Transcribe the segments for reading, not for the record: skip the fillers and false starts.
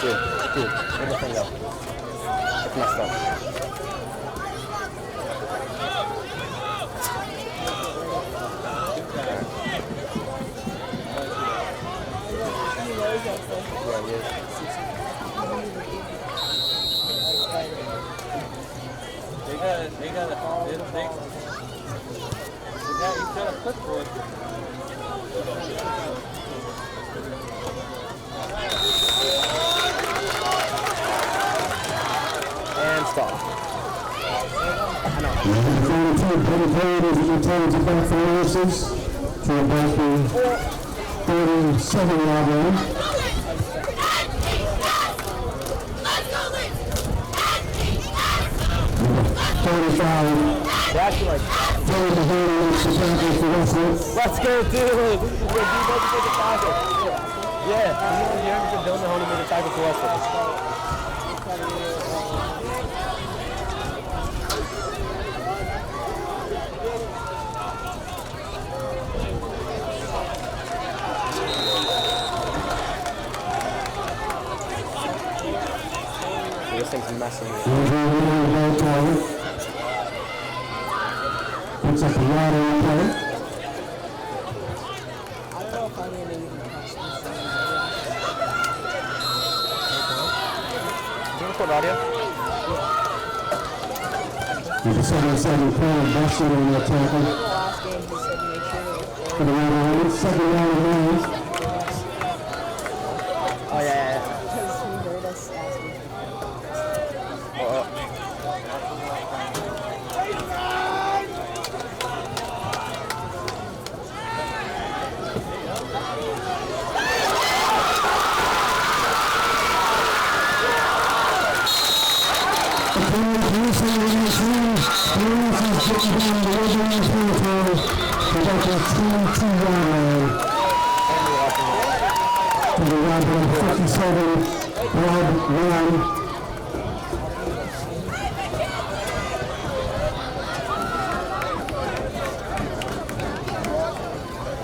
Dude, where'd the thing go? It's messed up. Yeah, he is. They got he's got a clipboard. And stop. I know. The final period is the return to back for Oasis to about the 37-yard line. They're actually like, let's go, dude! Yeah, you're Bill Mahoney made a tackle for Westwood. This thing's messing with me. Looks like a lot of play. I don't know if I'm going to even catch this. Do you record audio? You just had a second play, busted on that tackle. The last game, he said make sure to record. For the round, second round of rounds. Oh, yeah. Because he heard us asking for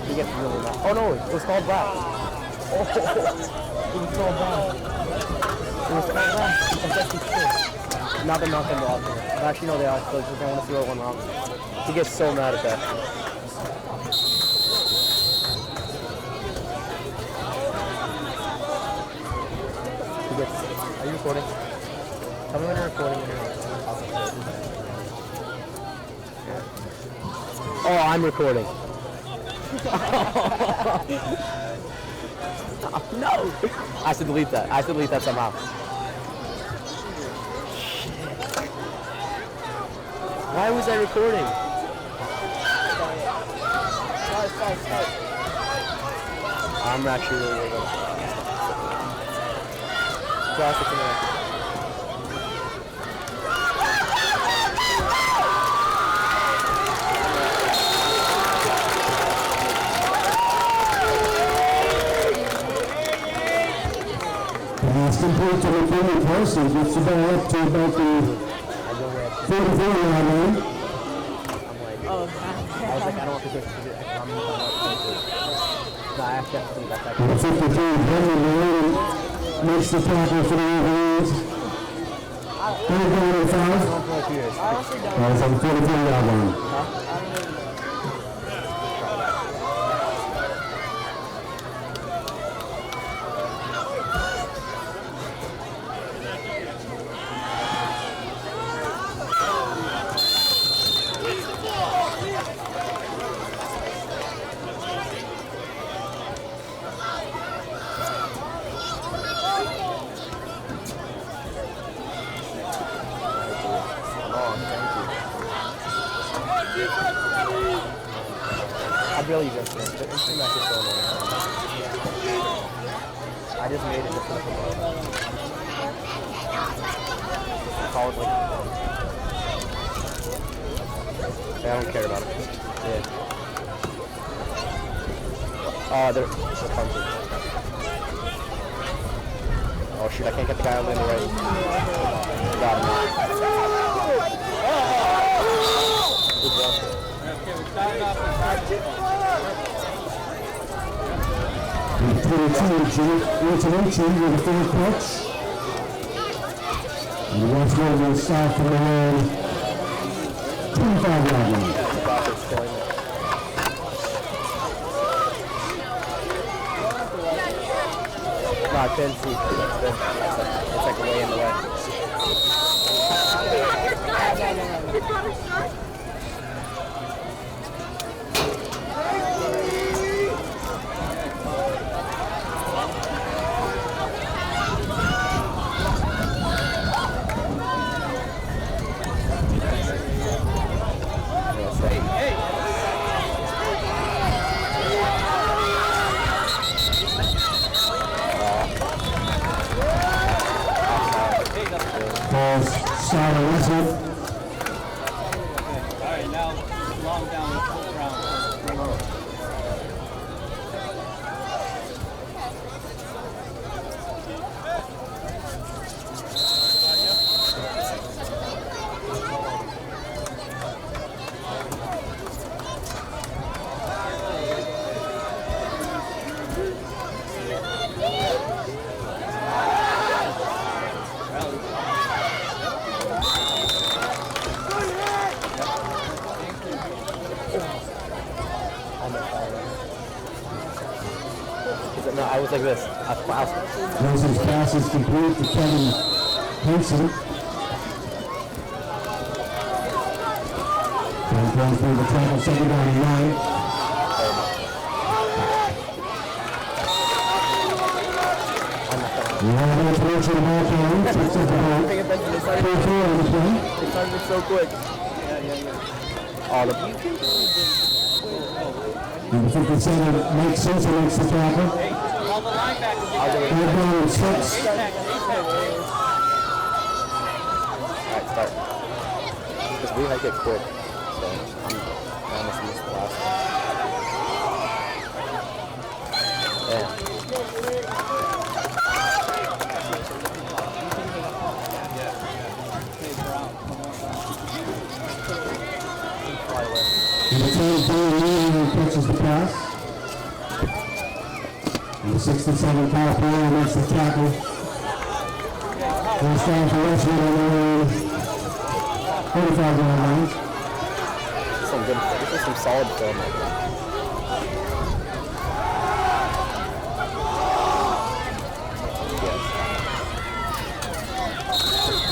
He gets really mad. Oh no, it was called back. Oh, it was called back. It was called back. It's actually true. Now they're not going to offer it. Actually, no, they are because they want to throw one wrong. He gets so mad at that. He gets. Are you recording? Tell me when you're recording. Oh, I'm recording. No! I should delete that. I should delete that somehow. Why was I recording? Start. I'm actually really good. Classic American. It's complete to McKinley Parsons. It's the ball up to about the 44-yard line. Oh, I was like, I don't want to do this. I'm not no, I have to do that. Number 53, Brendan Malone makes the tackle for the Wolverines. 35. I honestly don't. It's on the 44-yard line. I really just missed it. It's too much so I just made it just for the football. Probably. Yeah, I don't care about it. Yeah. Oh, they're punching. Oh shoot, I can't get the guy on the right. Got him. Good job. With the 22, with the 4 catch. And the West Norton south from the line, 25-yard line. No, I couldn't see. It's like way in the way. Sorry, what's it? Alright, now long down the full ground. No, I was like this. Wilson's pass is complete to Kevin Henson. Going through the tackle, second down and 9. We have an approach in the ball game. Takes up about 4-4 on the play. It's starting so quick. All of you. Number 57 makes sense and makes the tackle. All the linebackers get I'll do it. Third down and 6. Alright, start. Because we like it quick. So I almost missed the last one. Damn. Number 10, Billy Lee catches the pass. Number 67, Kyle Pereira makes the tackle. First down for Richmond on the 45-yard line. Some good. This is some solid film.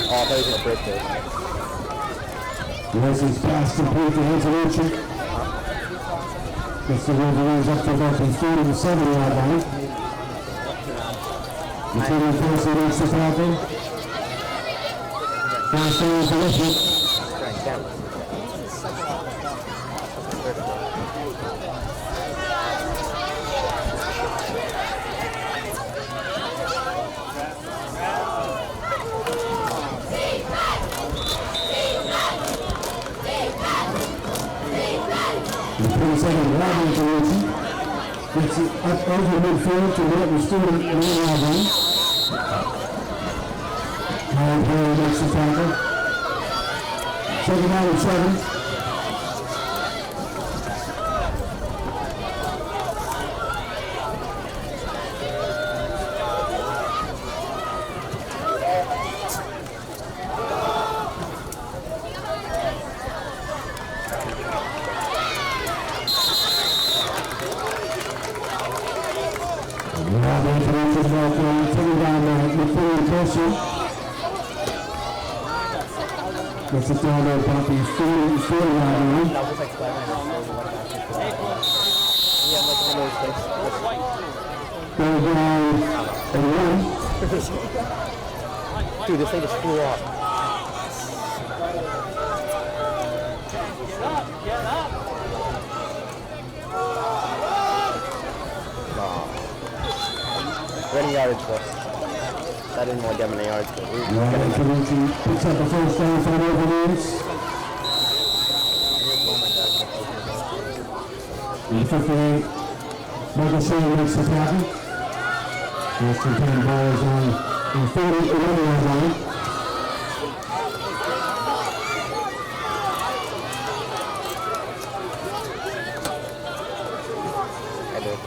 Oh, I thought he was gonna break this. Wilson's pass complete to Antonucci. Gets the Wolverines up to about the 47-yard line. McKinney Percy makes the tackle. First down for Richmond. The 27 Robin Antonucci gets it up over midfield to Norton Stewart in the line. Kyle Perry makes the tackle. Second down and 7. Robin Antonucci is back there, taking down McKinney Percy. Gets it down there about the 40-yard line. That was like Spider-Man. Yeah, like one of those things. Third down and 1. Dude, this thing just flew off. Get up! Running yardage for us. I didn't want to get many yards, but we Robin Antonucci picks up the first down for the Wolverines. Number 58, Michael Shea makes the tackle. First and 10 ball is on the 41-yard line. I did.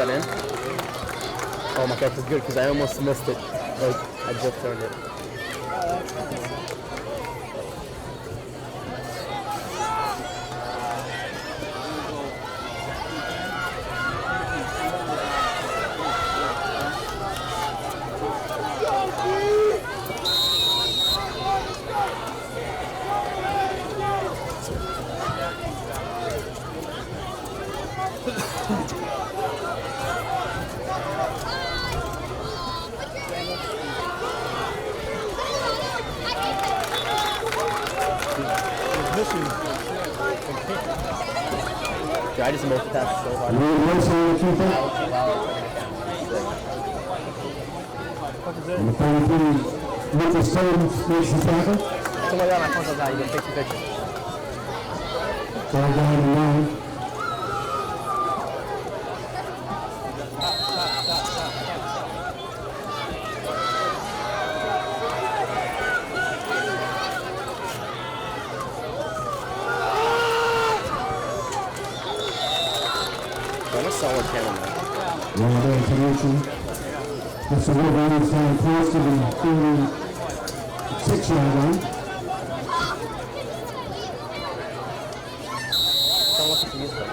that in? Oh, my catch was good because I almost missed it. Like, I just turned it. Dude, I just multitasked so hard. Number 33, Lucas Jones makes the tackle. Somebody got my phone goes out, you can take some pictures. Third down and 9. What a solid camera, man. Well done, Tanucci. That's the Wolverines down close to the 36-yard line. Someone wants to use them.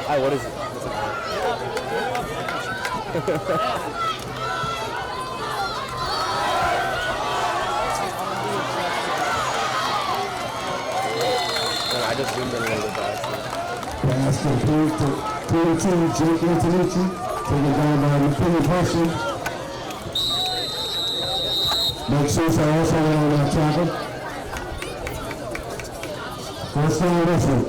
Hi, what is it? I just zoomed in a little bit by accident. Pass complete to 22, Jake Antonucci. Taken down by McKinney Person. Mike Sousa also on that tackle. First down, Westwood.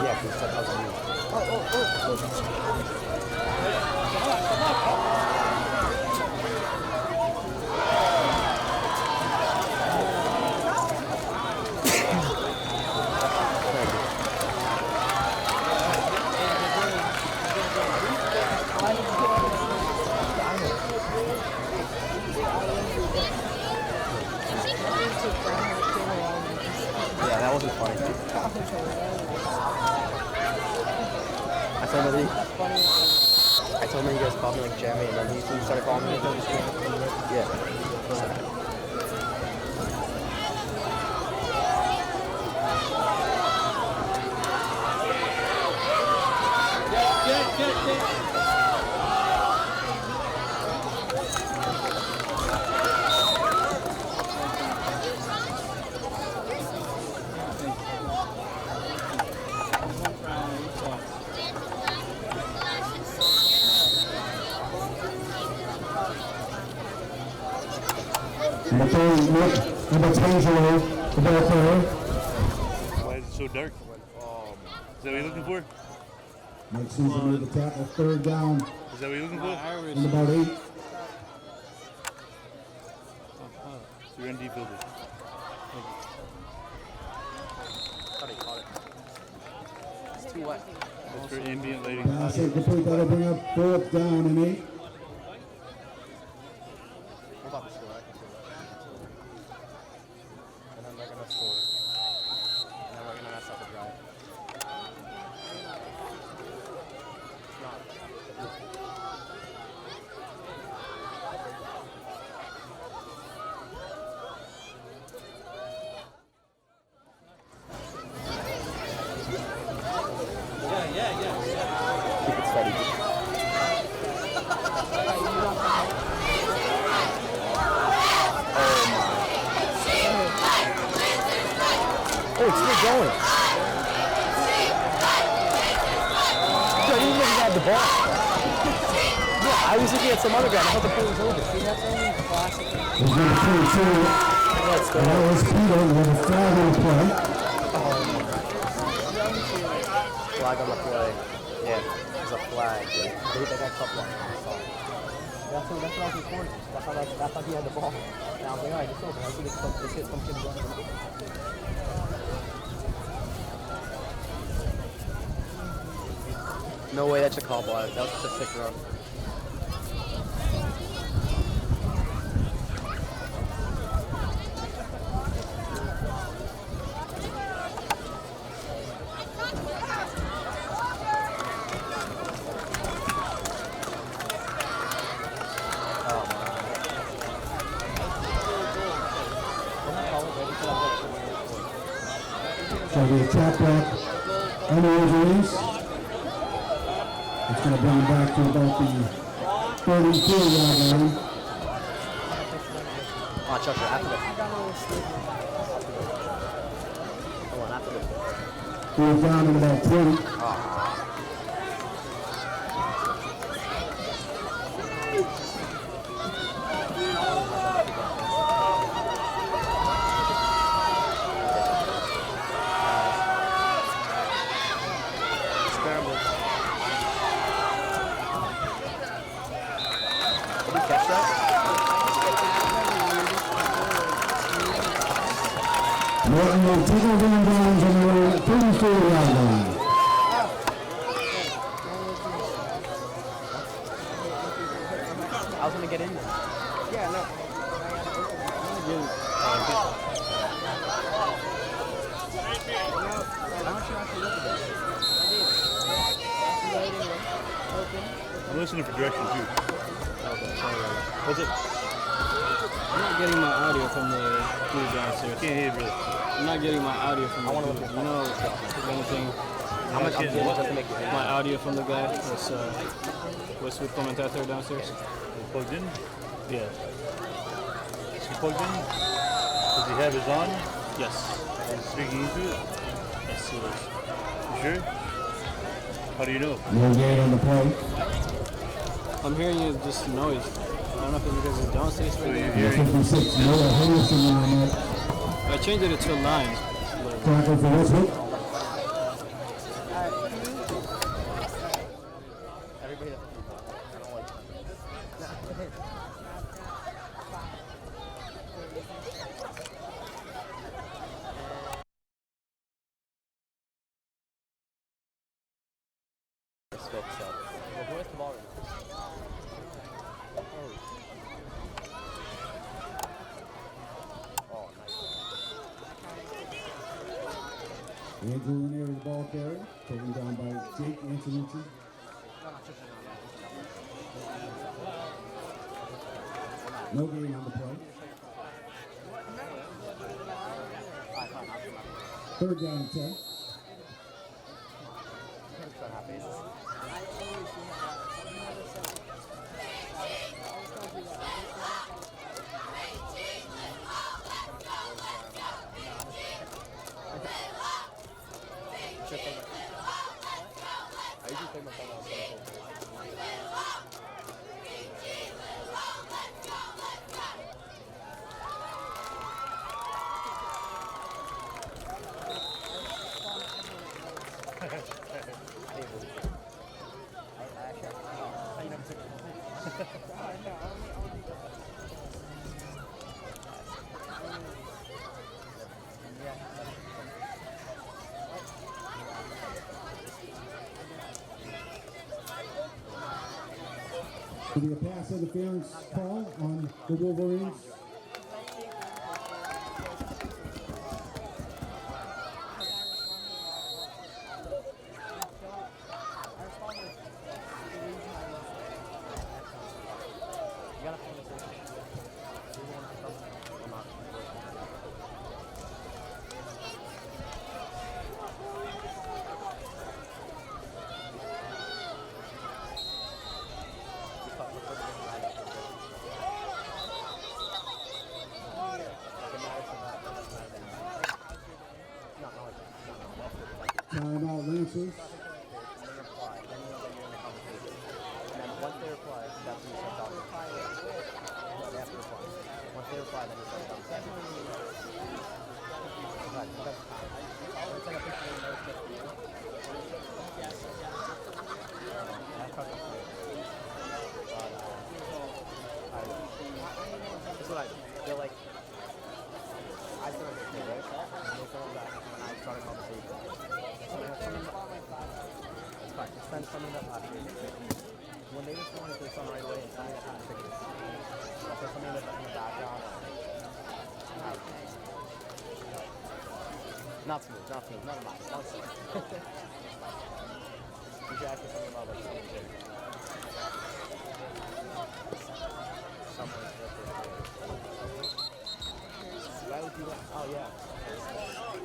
Yeah, because that was me. Yeah, that wasn't funny. I told him you guys called me like Jeremy, and then he started calling me. Yeah. Number 30, Nick. Number 20, the ball player. Why is it so dark? Is that what you're looking for? Mike Sousa made the tackle. Third down Is that what you're looking for? and about 8. So you're in deep fielder. It's too wet. That's for ambient lighting. Pass incomplete. That'll bring up 4th down and 8. We're about to score, right? And then they're gonna score. And then we're gonna mess up the drive. It's not. Keep it steady. Oh, it's still going. Dude, I didn't even know he had the ball. Yeah, I was looking at some other guy. I thought the play was over. See, that's only classic. He's number 22. Let's go. That was Peter with a flag on the play. Flag on the play. Yeah, there's a flag. Dude. They hit that guy cup line. That's what I was recording. That's how he had the ball. And I was like, alright, it's over. I think it's hit some kid running. No way that's a call block. That was just a sick run. So the attack block under injuries. It's going to bring him back to about the 34-yard line. Watch out for after this. Hold on, after this. He's down at about 20. Norton will take over and downs on the 34-yard line. I was gonna get in there. Yeah, no. I'm listening for direction too. What's it? I'm not getting my audio from the dude downstairs. Can't hear it really. I'm not getting my audio from the dude. You know, the only thing. How much I'm getting just to make it. My audio from the guy was with commentator downstairs. Plugged in? Yeah. Is he plugged in? Does he have his on? Yes. And speaking into it? Yes, he is. You sure? How do you know? No gain on the play. I'm hearing it just noise. I don't know if it's because it's downstairs So right you're now. hearing? 56, Noah Henderson on that. I changed it to 9. Tackle for Westwood. Everybody has to do that. I don't like that. Scope set. Well, who has the ball right now? Oh, nice. Andrew in there with the ball carrier. Taken down by Jake Antonucci. No gain on the play. Third down and 10. I usually take my phone out. Will be a pass interference call on the Wolverines. Timeout Lancers. Once they reply, that's when you start talking. They have to reply. Once they reply, then you start talking. That's what I do. They're like, I started to say, right? And they come back, and I start a conversation. It's fine. practice. Send something that last year. When they just wanted their son right away and tell me that kind of pictures. Like there's something in the background. Not smooth, not smooth, never mind. Don't say it. You should ask me something about like something big. Someone's birthday. Why would you laugh? Oh yeah.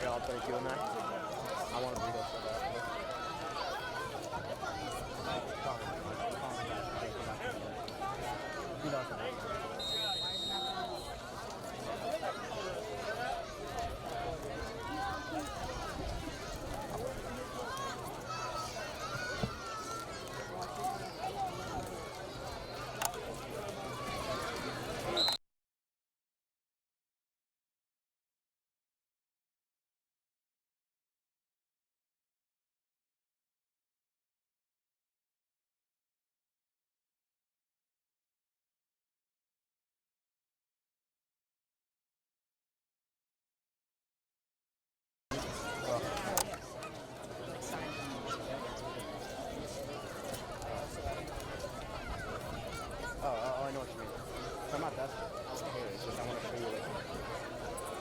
Yeah, I'll take you in there. I want to read it so bad. He doesn't. Oh, I know what you mean. I'm not that. It's just I want to show you like.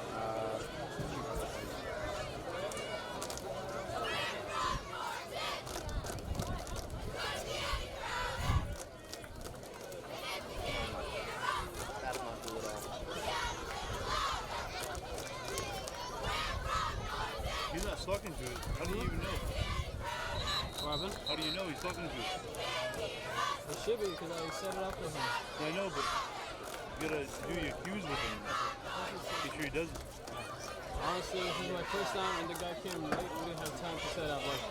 That's not cool at all. He's not talking to it. How do you even know? What happened? How do you know he's talking to it? It should be because I set it up for him. Yeah, I know, but you gotta do your cues with him. Make sure he does it. Honestly, this is my first time and the guy came late. We didn't have time to set up. Like,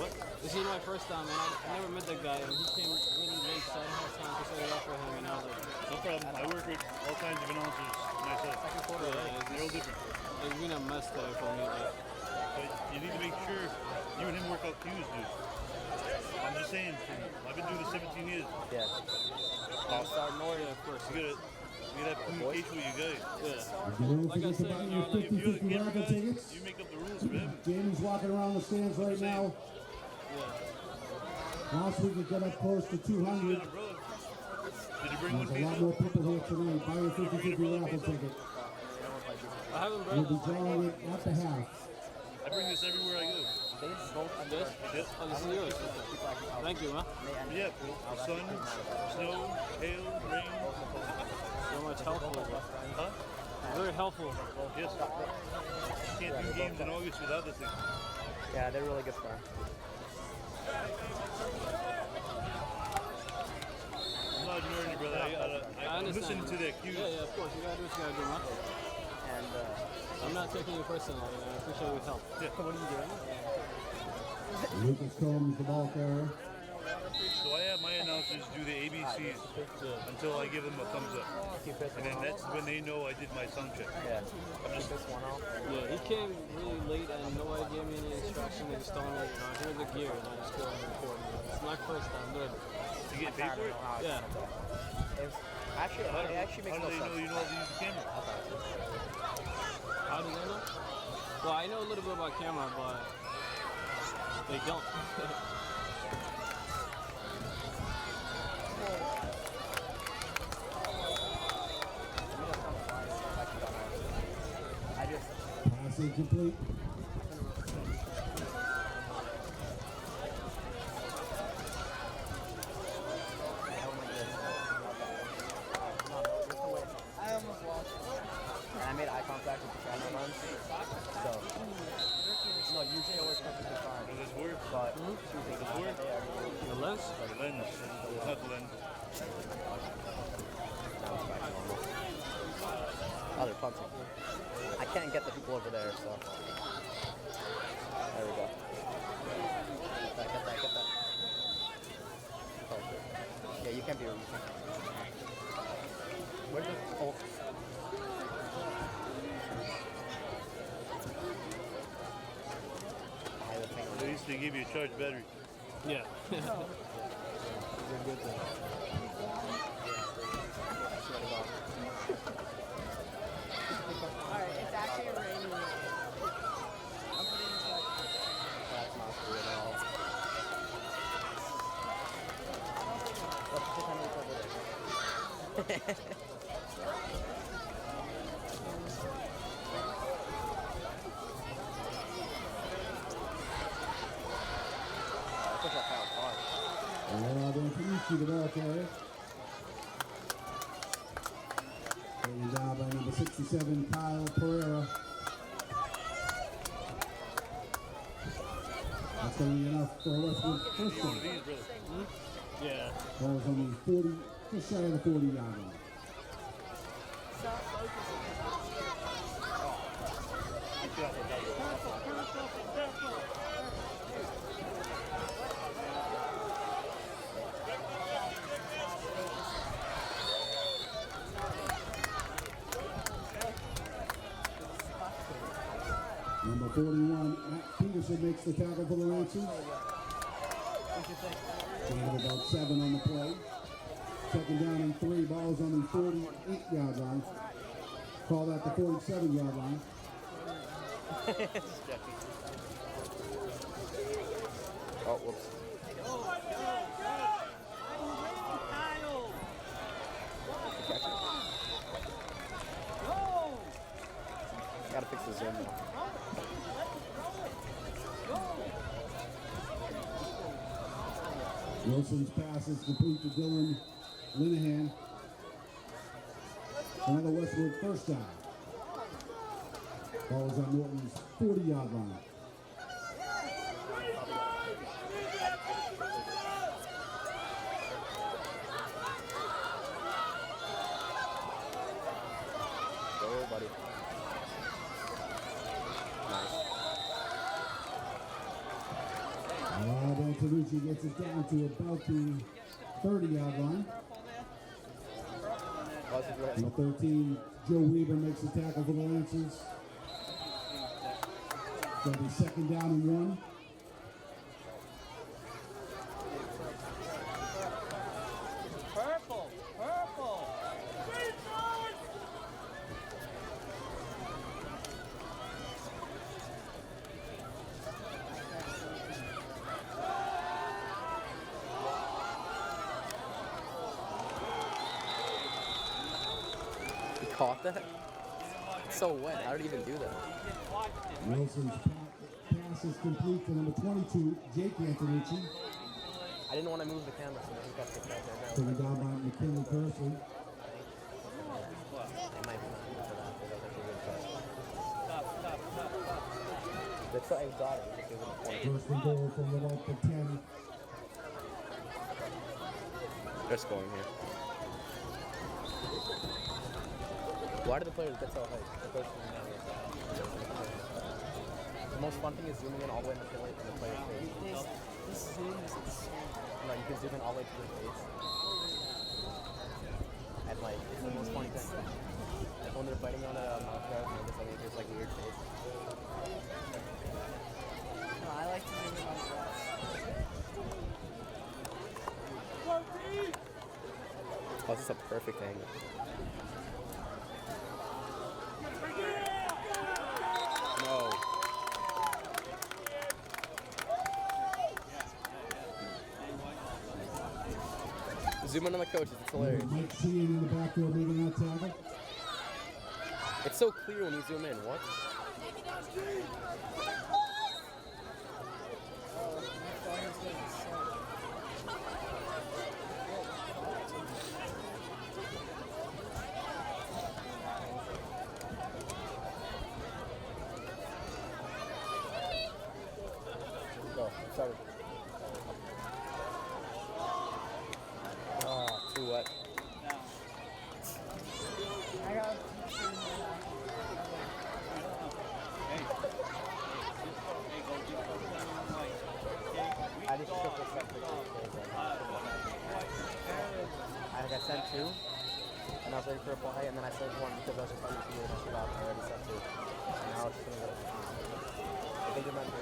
What? this is my first time and I never met that guy and he came really late so I didn't have time to set it up for him and I was like, No problem. I work with all kinds of announcers myself. They're all different. it's been a mess today for me. Like, But you need to make sure you and him work out cues, dude. I'm just saying, I've been doing this 17 years. Yeah. I'll start north. yeah, of course. You gotta have communication with your guys. Yeah. Like I said, you know, like, If you're the 50-50 camera raffle guy, tickets. you make up the rules for him. Jamie's walking around the stands right now. yeah. Last week we got up close to 200. Did you bring one There's a piece lot up? more people here tonight. Buy your 50-50 raffle ticket. I haven't We'll brought be drawing it at the half. I bring this everywhere I go. They both this. Yep. Oh, this is yours. Thank you, man. Yep. Sun, snow, hail, rain. So much helpful. Huh? Very helpful. Yes. Can't do games in August without this thing. Yeah, they're really good for him. I'm not ignoring you, brother. I'm understand. listening to their cues. Yeah, of course. You gotta do what you gotta do, man. And I'm not taking you personally. I appreciate your help. Yeah. what are you doing? Lucas Combs, the ball carrier. So I have my announcers do the ABCs until I give them a thumbs up. And then that's when they know I did my sound check. Yeah. I'm just this one out. Yeah, he came really late and nobody gave me any instruction. They just told me, you know, here's the gear and I just go and record. It's my first time doing it. You get paid for it? Yeah. Actually, it actually makes How no do they know sense. you know how to use the camera? How do they know? Well, I know a little bit about camera, but they don't. I just Pass incomplete. I almost lost. And I made eye contact with the camera lens. So no, usually I always come to the fine. Does this work? But Tuesday Does this work? The lens? The lens. It's not the lens. Oh, they're punting. I can't get the people over there, so. There we go. Get that. Oh. Yeah, you can't be. Where's the. Oh. least they give you a charged battery. Yeah. They're good though. Alright, it's actually raining. I'm putting this like. That's not true at all. Let's pretend it's over there. I think I found hard. Then Tanucci, the ball carrier. Taken down by number 67, Kyle Pereira. That's going to be enough for Westwood first One of down. these, brother. Yeah. Ball is only 40, just shy of the 40-yard line. Stop focusing. Number 41, Matt Peterson makes the tackle for the Lancers. Gain of about 7 on the play. Second down and 3, balls on the 48-yard line. Call that the 47-yard line. Oh, whoops. Gotta fix the zoom now. Wilson's pass is complete to Dylan Linehan. Another Westwood first down. Ball is on Norton's 40-yard line. Go, buddy. Nice. Then Tanucci gets it down to about the 30-yard line. Number 13, Joe Weaver makes the tackle for the Lancers. Going to be second down and 1. Purple! Purple! You caught that? It's so wet. How did he even do that? Wilson's pass is complete to number 22, Jake Antonucci. I didn't want to move the camera so he got kicked out there. Taken down by McKinley Kersley. They might be not good for that because I think they're good for They try and got it. I think they were 20. First and goal from about the 10. They're scoring here. Why do the players get so hyped? The most fun thing is zooming in all the way in the player's face. This zoom is insane. No, you can zoom in all the way to their face. And like, it's the most funny thing. Like when they're biting on a mouth guard and it's like this like weird face. No, I like to zoom in on the rest. Oh, this is a perfect angle. No. Zoom in on the coaches, it's hilarious. Mike Sheehan in the backfield making that tackle. It's so clear when you zoom in, what? Go, sorry. Oh, too wet. I got. I just took this up for I sent 2, and I was waiting for a play, and then I sent 1 because I was just on the field and I forgot I already sent 2. And now it's just gonna go. I think it might be.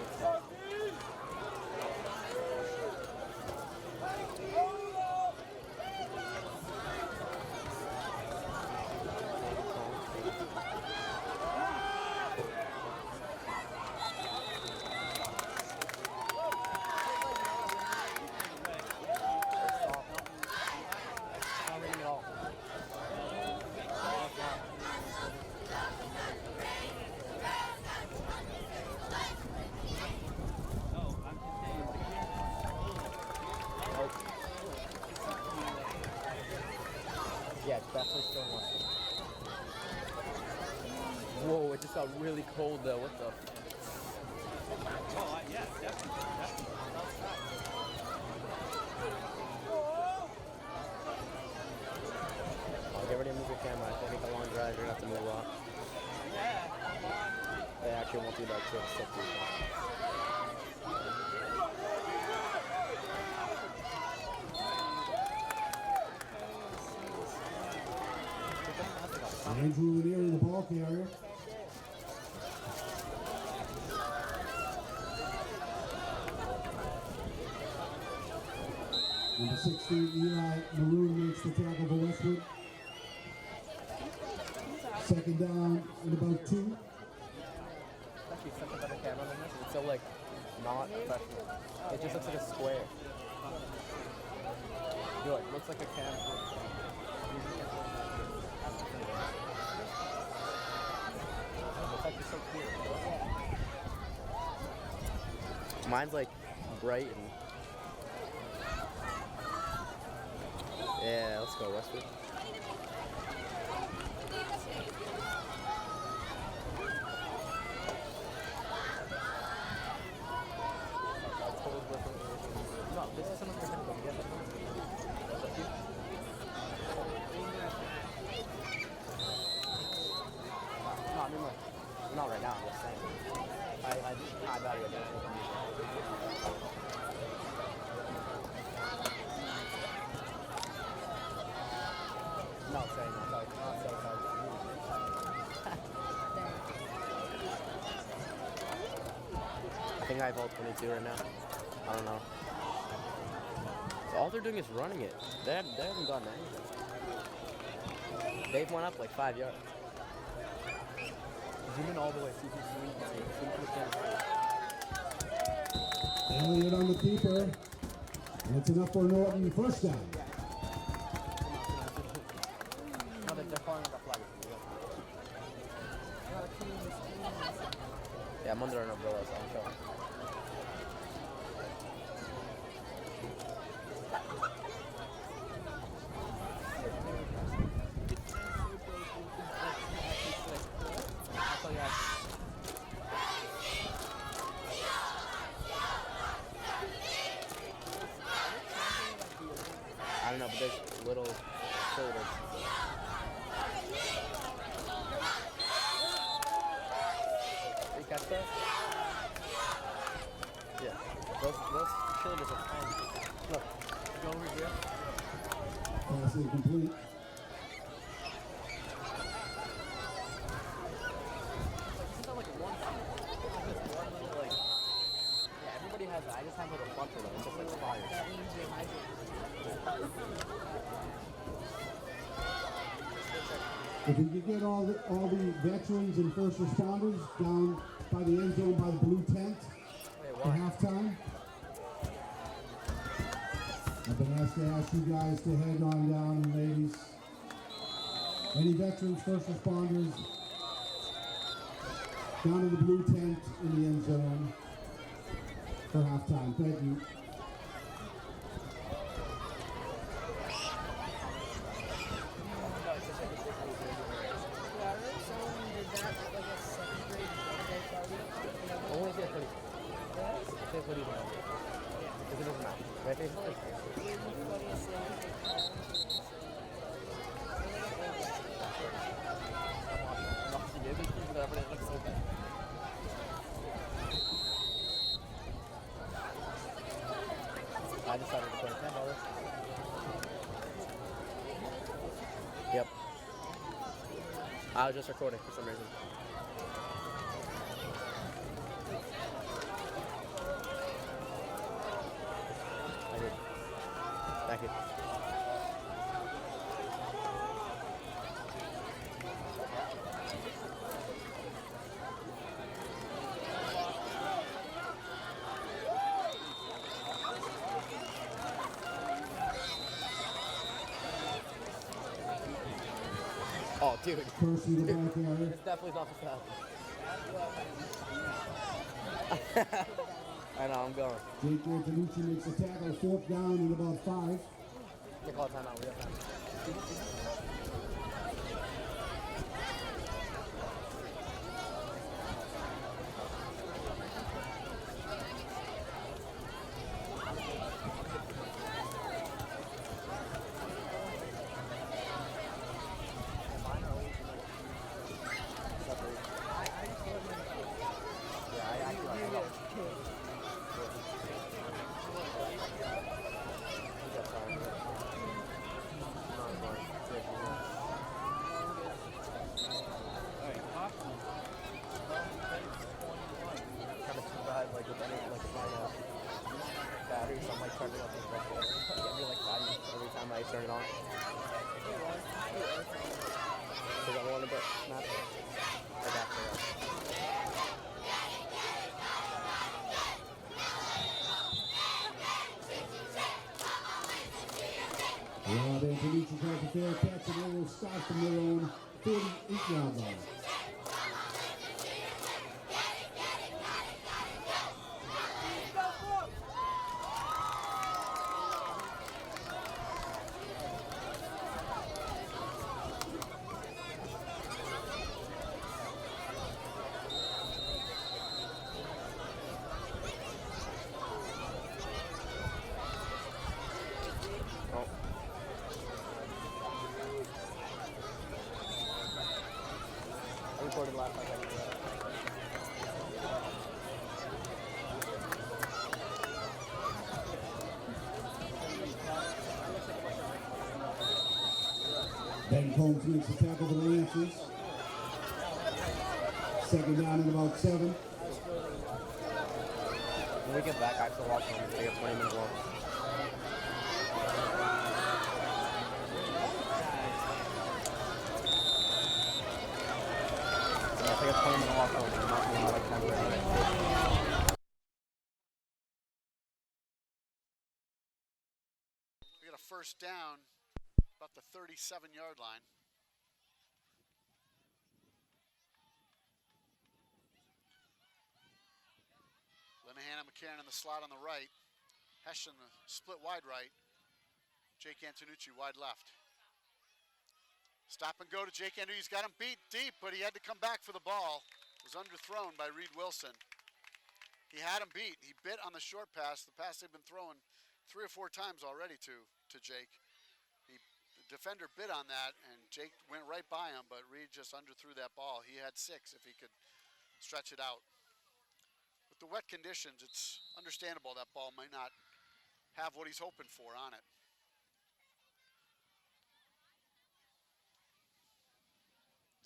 definitely still in Westwood. Whoa, it just got really cold though. What the? Oh, yeah, definitely. Oh, get ready to move your camera. I think a long drive, you're gonna have to move a lot. Yeah, come on. They actually won't do that till 60. Andrew Lanier, the ball carrier. Number 16, Eli Maroon makes the tackle for Westwood. Second down in about 2. Actually, such a better camera than this. It's so like not professional. It just looks like a square. You're like, looks like a camera. It's actually so cute. Mine's like bright and yeah, let's go Westwood. No, this is someone's percent. No, I mean like, not right now, I'm just saying. I value it. Not saying that, sorry. Not saying sorry. I think I have all 22 right now. I don't know. So all they're doing is running it. They haven't gotten anything. They've went up like 5 yards. Zoom in all the way. See if you can see. Elliott on the keeper. That's enough for Norton. First down. No, they're calling it a flag. Yeah, I'm under an umbrella, so I'm showing. I don't know, but there's little shoulders. Did you catch that? Yeah. Those shoulders are tiny. Look, go over here. Pass incomplete. It's not like one little, like, yeah, everybody has that. I just have like a bunch of them. It's just like fire. That means you're hydrated. If we could get all the veterans and first responders down by the end zone by the blue tent for halftime. I've been asked to ask you guys to head on down, ladies. Any veterans, first responders, down to the blue tent in the end zone for halftime. Thank you. Someone did that at like a 2nd grade birthday party. Only if you have hoodies. If you have hoodies on. Because it doesn't matter. Right? It's like, I decided to put $10. Yep. I was just recording for some reason. I did. Thank you. Oh, dude. Percy, the ball carrier. It's definitely not the foul. I know, I'm going. Jake Antonucci makes a tackle, 4th down in about 5. They call a timeout. We have time. charging up the bus. Every like 5 minutes every time I turn it on. Is that one a bit snapped? Or back to that? Rob Antonucci tries a fair catch and they will start from their own 48-yard line. I recorded last time. Ben Combs makes the tackle for the Lancers. Second down and about 7. When we get back, I have to watch them. They get 20 minutes long. I think it's 20-minute walk home. I'm not doing like 10 minutes. We got a first down about the 37-yard line. Linehan and McCarron in the slot on the right. Hesh in the split wide right. Jake Antonucci wide left. Stop and go to Jake Antonucci. He's got him beat deep, but he had to come back for the ball. Was underthrown by Reed Wilson. He had him beat. He bit on the short pass, the pass they've been throwing 3 or 4 times already to Jake. The defender bit on that, and Jake went right by him, but Reed just underthrew that ball. He had 6 if he could stretch it out. With the wet conditions, it's understandable that ball might not have what he's hoping for on it.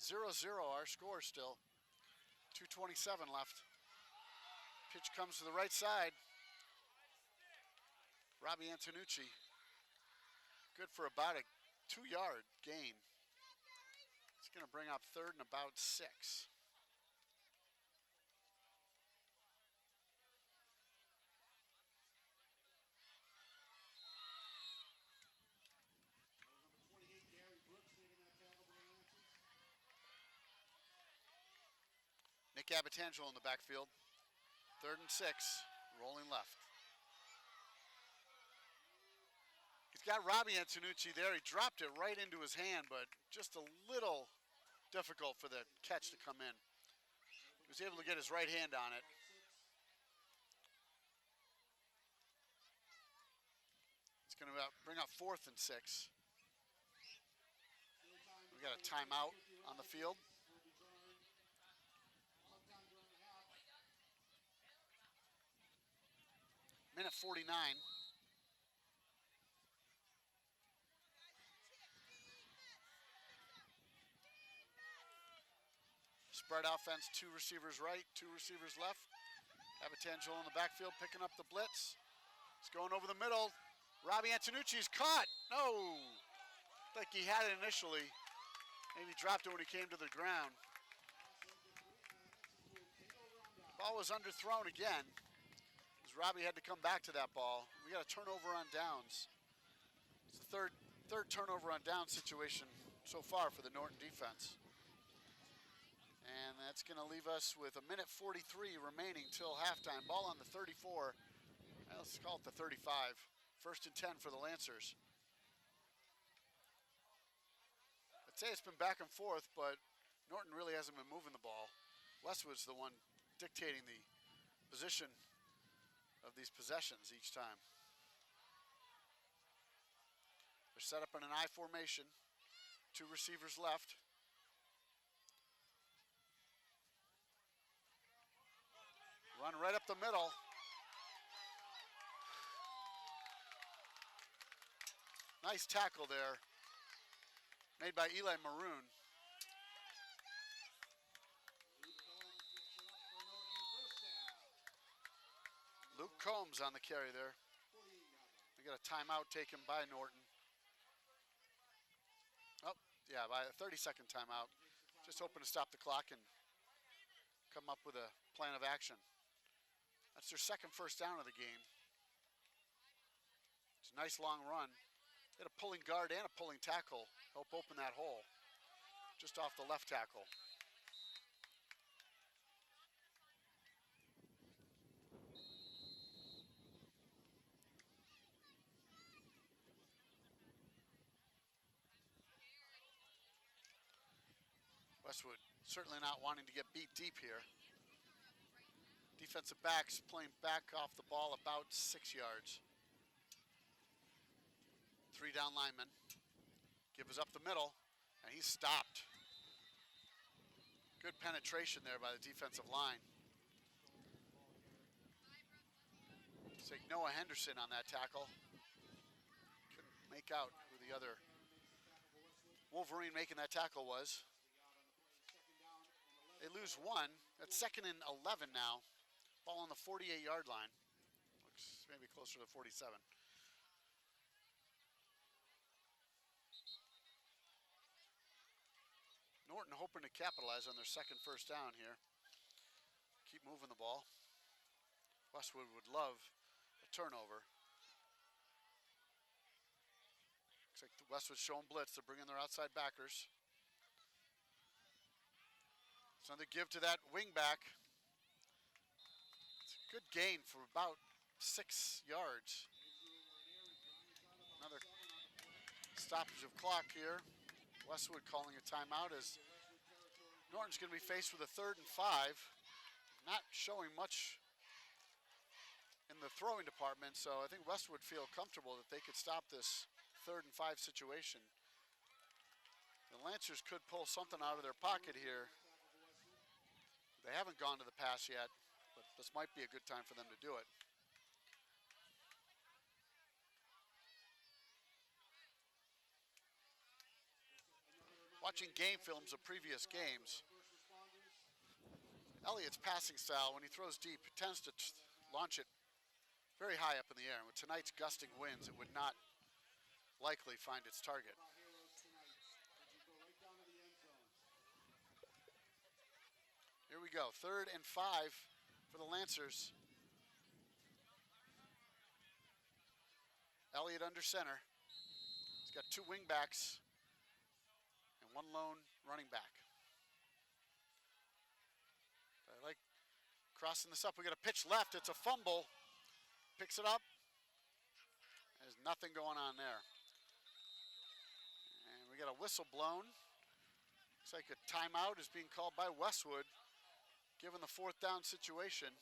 (0-0) our score still. 2:27 left. Pitch comes to the right side. Robbie Antonucci. Good for about a 2-yard gain. It's going to bring up third and about 6. Nick Abitangelo in the backfield. 3rd and 6, rolling left. He's got Robbie Antonucci there. He dropped it right into his hand, but just a little difficult for the catch to come in. He was able to get his right hand on it. It's going to bring up 4th and 6. We got a timeout on the field. Minute 49. Spread offense, 2 receivers right, 2 receivers left. Abitangelo in the backfield picking up the blitz. He's going over the middle. Robbie Antonucci's caught. No. Like he had it initially. Maybe dropped it when he came to the ground. Ball was underthrown again. Robbie had to come back to that ball. We got a turnover on downs. It's the third turnover on down situation so far for the Norton defense. And that's going to leave us with a minute 43 remaining till halftime. Ball on the 34. Let's call it the 35. 1st and 10 for the Lancers. I'd say it's been back and forth, but Norton really hasn't been moving the ball. Westwood's the one dictating the position of these possessions each time. They're set up in an I formation. 2 receivers left. Run right up the middle. Nice tackle there, made by Eli Maroon. Luke Combs on the carry there. got a timeout taken by Norton. Oh, yeah, by a 30-second timeout. Just hoping to stop the clock and come up with a plan of action. That's their second first down of the game. It's a nice long run. They had a pulling guard and a pulling tackle help open that hole just off the left tackle. Westwood certainly not wanting to get beat deep here. Defensive backs playing back off the ball about 6 yards. 3 down linemen. Gives up the middle, and he's stopped. Good penetration there by the defensive line. It's like Noah Henderson on that tackle. Couldn't make out who the other Wolverine making that tackle was. They lose 1. That's 2nd and 11 now. Ball on the 48-yard line. Looks maybe closer to 47. Norton hoping to capitalize on their second first down here. Keep moving the ball. Westwood would love a turnover. Looks like Westwood's showing blitz. They're bringing their outside backers. It's another give to that wing back. It's a good gain for about 6 yards. Another stoppage of clock here. Westwood calling a timeout as Norton's going to be faced with a 3rd and 5. Not showing much in the throwing department, so I think Westwood feel comfortable that they could stop this 3rd and 5 situation. The Lancers could pull something out of their pocket here. They haven't gone to the pass yet, but this might be a good time for them to do it. Watching game films of previous games, Elliott's passing style, when he throws deep, tends to launch it very high up in the air. And with tonight's gusting winds, it would not likely find its target. Here we go, 3rd and 5 for the Lancers. Elliott under center. He's got 2 wing backs and 1 lone running back. I like crossing this up. We got a pitch left. It's a fumble. Picks it up. There's nothing going on there. And we got a whistle blown. Looks like a timeout is being called by Westwood, given the 4th down situation.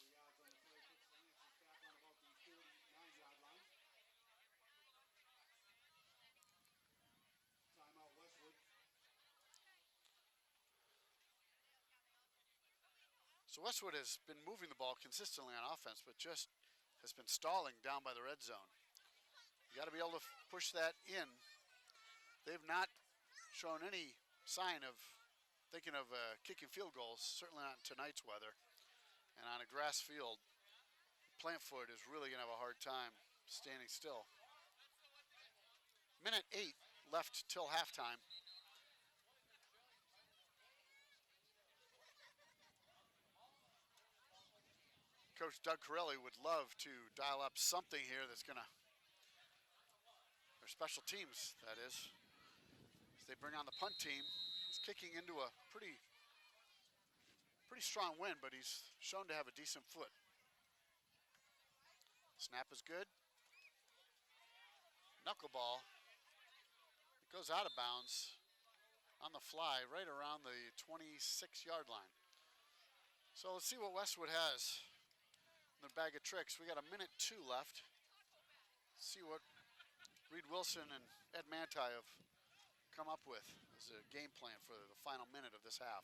So Westwood has been moving the ball consistently on offense, but just has been stalling down by the red zone. You got to be able to push that in. They've not shown any sign of thinking of kicking field goals, certainly not in tonight's weather. And on a grass field, plant foot is really going to have a hard time standing still. Minute 8 left till halftime. Coach Doug Corelli would love to dial up something here that's going to, or special teams, that is. As they bring on the punt team. He's kicking into a pretty strong wind, but he's shown to have a decent foot. Snap is good. Knuckleball. It goes out of bounds on the fly right around the 26-yard line. So let's see what Westwood has in their bag of tricks. We got a minute 2 left. See what Reed Wilson and Ed Manti have come up with as a game plan for the final minute of this half.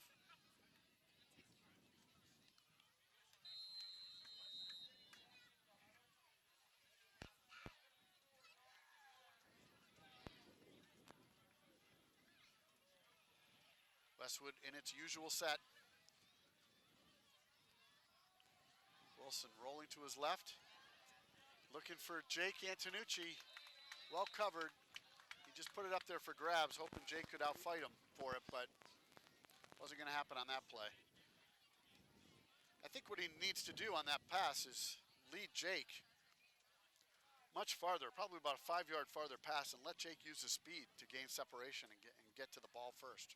Westwood in its usual set. Wilson rolling to his left, Looking for Jake Antonucci. Well covered. He just put it up there for grabs, hoping Jake could outfight him for it, but wasn't going to happen on that play. I think what he needs to do on that pass is lead Jake much farther, probably about a 5-yard farther pass, and let Jake use his speed to gain separation and get to the ball first.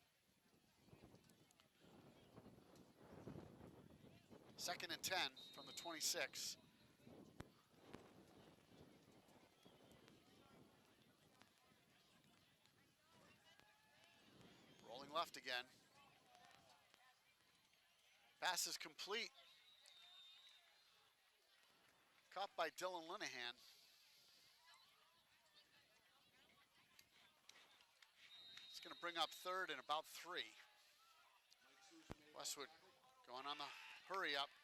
2nd and 10 from the 26. Rolling left again. Pass is complete. Caught by Dylan Linehan. It's going to bring up 3rd and about 3. Westwood going on the hurry up.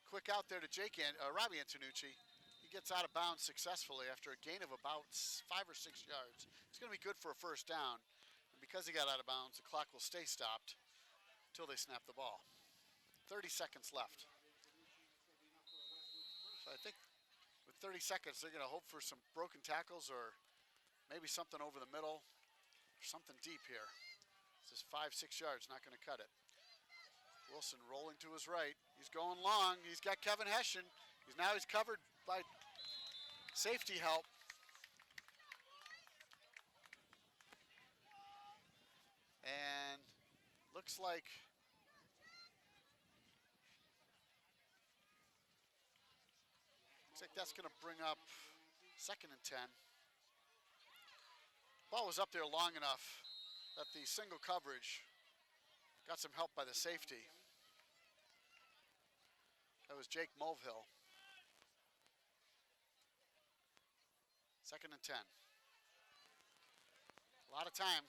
Quick out there to Robbie Antonucci. He gets out of bounds successfully after a gain of about 5 or 6 yards. It's going to be good for a first down. And because he got out of bounds, the clock will stay stopped until they snap the ball. 30 seconds left. So I think with 30 seconds, they're going to hope for some broken tackles or maybe something over the middle or something deep here. This is 5-6 yards, not going to cut it. Wilson rolling to his right. He's going long. He's got Kevin Hessian. He's covered by safety help. And looks like that's going to bring up 2nd and 10. Ball was up there long enough that the single coverage got some help by the safety. That was Jake Mulvihill. 2nd and 10. A lot of time.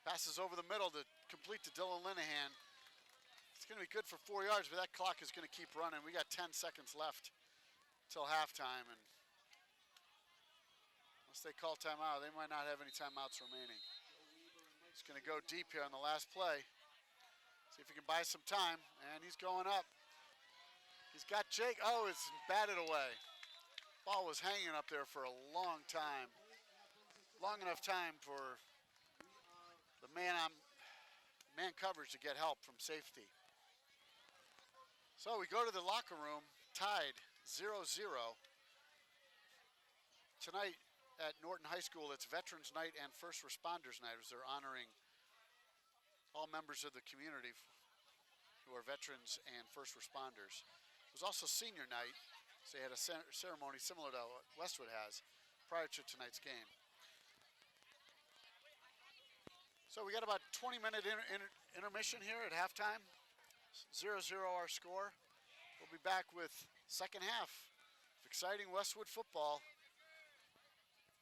Passes over the middle to complete to Dylan Linehan. It's going to be good for 4 yards, but that clock is going to keep running. We got 10 seconds left till halftime, and unless they call timeout, they might not have any timeouts remaining. He's going to go deep here on the last play. See if he can buy some time, and he's going up. He's got Jake. Oh, it's batted away. Ball was hanging up there for a long time. Long enough time for the man coverage to get help from safety. So we go to the locker room, tied 0-0. Tonight at Norton High School, it's Veterans Night and First Responders Night, as they're honoring all members of the community who are veterans and first responders. It was also senior night, so they had a ceremony similar to what Westwood has prior to tonight's game. So we got about 20-minute intermission here at halftime. 0-0 our score. We'll be back with second half of exciting Westwood football.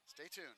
Stay tuned.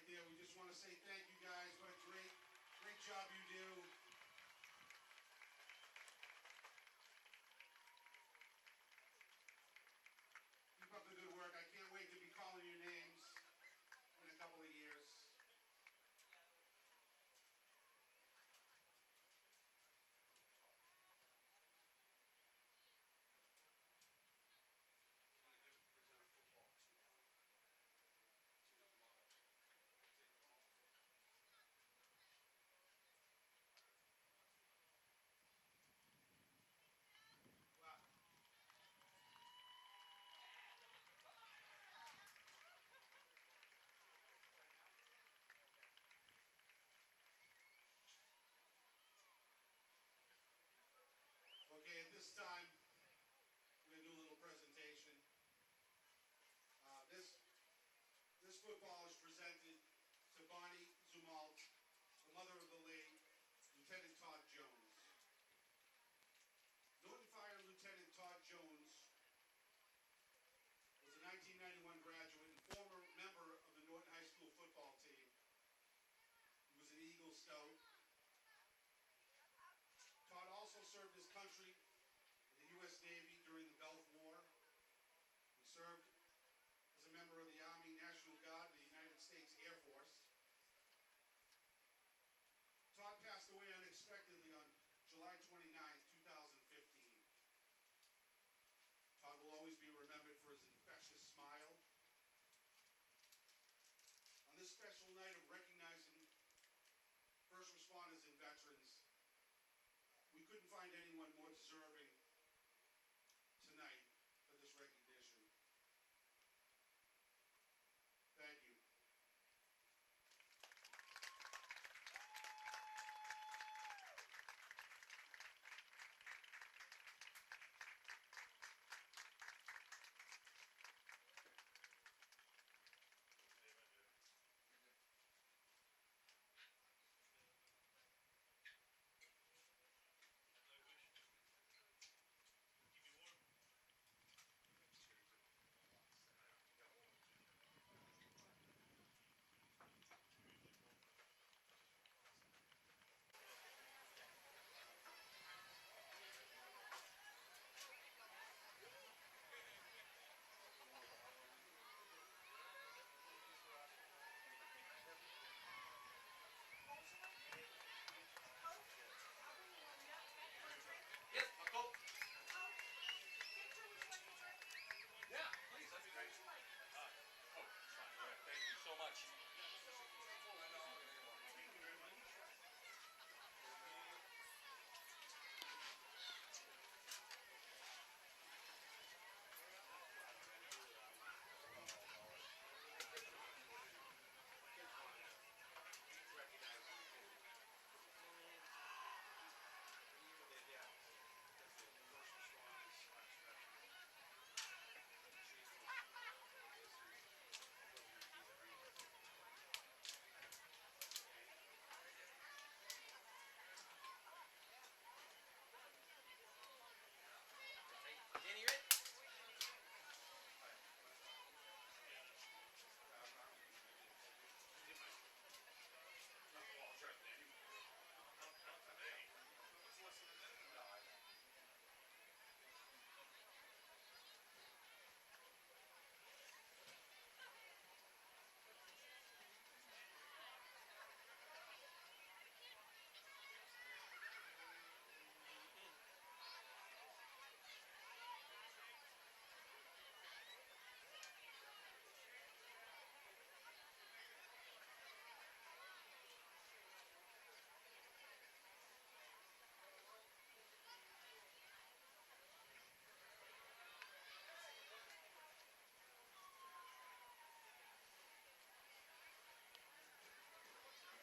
there. We just want to say thank you guys. What a great job you do. Keep up the good work. I can't wait to be calling your names in a couple of years. Okay, at this time, we're going to do a little presentation. This football is presented to Bonnie Zumalt, the mother of the late Lieutenant Todd Jones. Norton Fire Lieutenant Todd Jones was a 1991 graduate and former member of the Norton High School football team. He was an Eagle Scout. Todd also served his country in the U.S. Navy during the Gulf War. He served as a member of the Army National Guard of the United States Air Force. Todd passed away unexpectedly on July 29, 2015. Todd will always be remembered for his infectious smile. On this special night of recognizing first responders and veterans, we couldn't find anyone more deserving tonight for this recognition. Thank you. Yes, I'll go. Yeah, please, that'd be great. Thank you so much. Danny, you ready?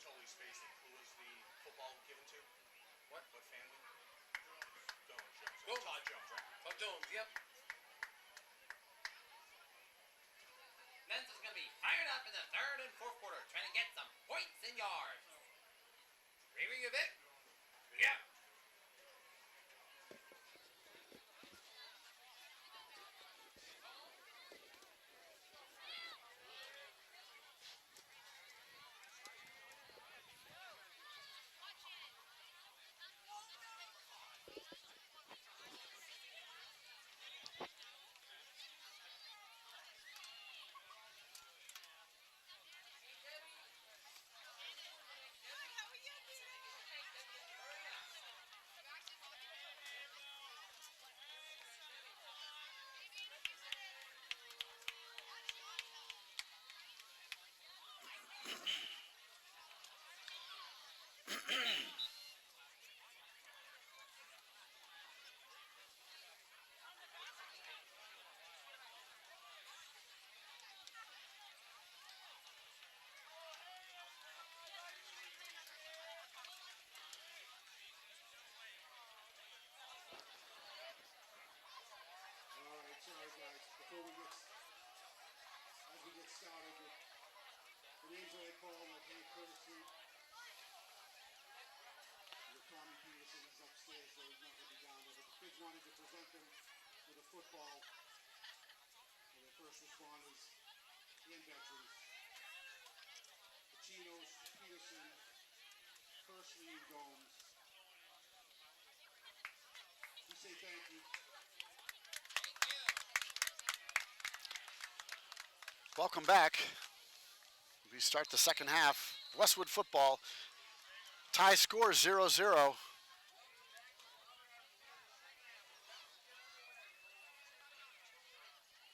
Totally spaced it. Who was the football given to? What family? Jones. Go. Todd Jones, right? Todd Jones, yep. Men's is going to be fired up in the third and fourth quarter, trying to get some points and yards. Ready, Vic? Yeah. wanted to present them with a football for their first responders and veterans. Pacinos, Peterson, Kersley, and Gomes. We say thank you. Welcome back. We start the second half. Westwood football. Tie score 0-0.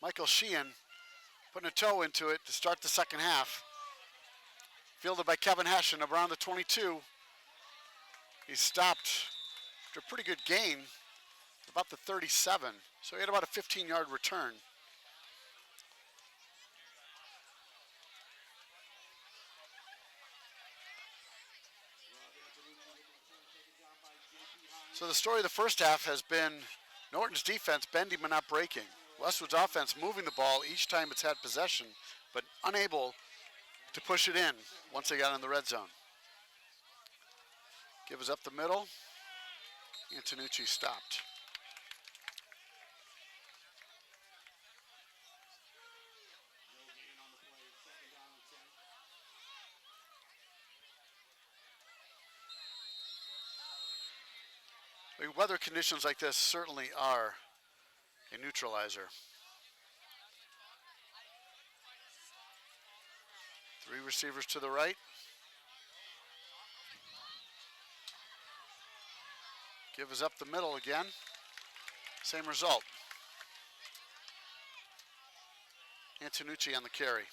Michael Sheehan putting a toe into it to start the second half. Fielded by Kevin Hession around the 22. He stopped after a pretty good gain, about the 37. So he had about a 15-yard return. So the story of the first half has been Norton's defense bending but not breaking. Westwood's offense moving the ball each time it's had possession, but unable to push it in once they got in the red zone. Give us up the middle. Antonucci stopped. The weather conditions like this certainly are a neutralizer. 3 receivers to the right. Give us up the middle again. Same result. Antonucci on the carry.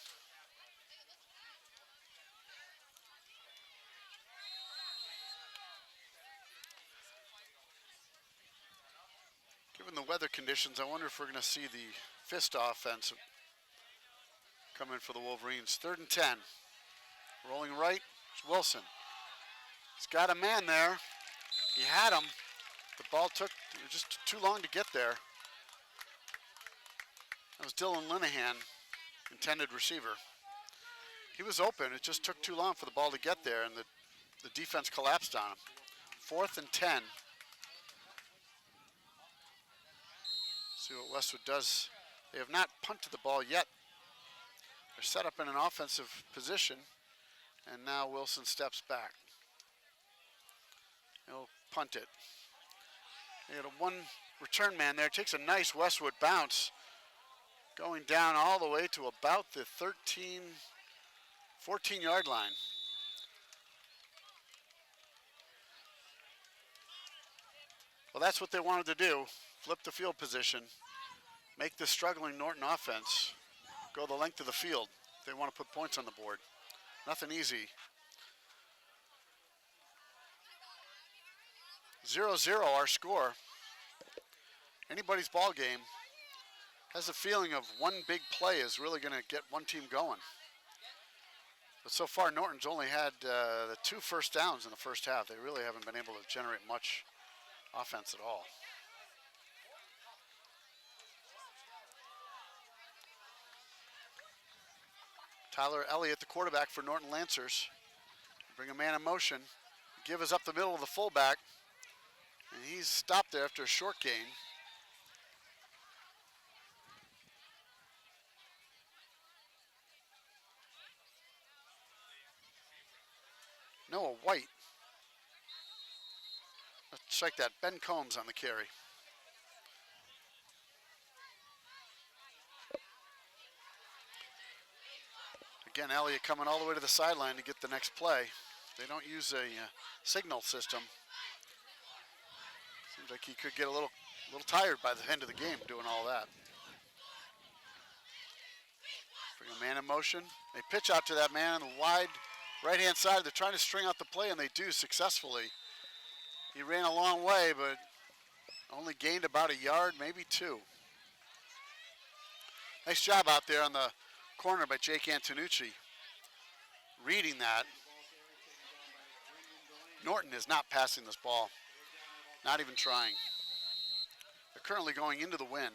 Given the weather conditions, I wonder if we're going to see the fist offense come in for the Wolverines. 3rd and 10. Rolling right, it's Wilson. He's got a man there. He had him. The ball took just too long to get there. That was Dylan Linehan, intended receiver. He was open. It just took too long for the ball to get there, and the defense collapsed on him. 4th and 10. See what Westwood does. They have not punted the ball yet. They're set up in an offensive position, and now Wilson steps back. He'll punt it. They had a one return man there. Takes a nice Westwood bounce, going down all the way to about the 14-yard line. Well, that's what they wanted to do. Flip the field position, make the struggling Norton offense go the length of the field. They want to put points on the board. Nothing easy. 0-0 our score. Anybody's ball game has a feeling of one big play is really going to get one team going. But so far Norton's only had the 2 first downs in the first half. They really haven't been able to generate much offense at all. Tyler Elliott, the quarterback for Norton Lancers. Bring a man in motion. Give us up the middle of the fullback. And he's stopped there after a short gain. Noah White. Let's check that. Ben Combs on the carry. Again, Elliott coming all the way to the sideline to get the next play. They don't use a signal system. Seems like he could get a little tired by the end of the game doing all that. Bring a man in motion. They pitch out to that man on the wide right-hand side. They're trying to string out the play, and they do successfully. He ran a long way, but only gained about a yard, maybe 2. Nice job out there on the corner by Jake Antonucci. Reading that. Norton is not passing this ball. Not even trying. They're currently going into the win.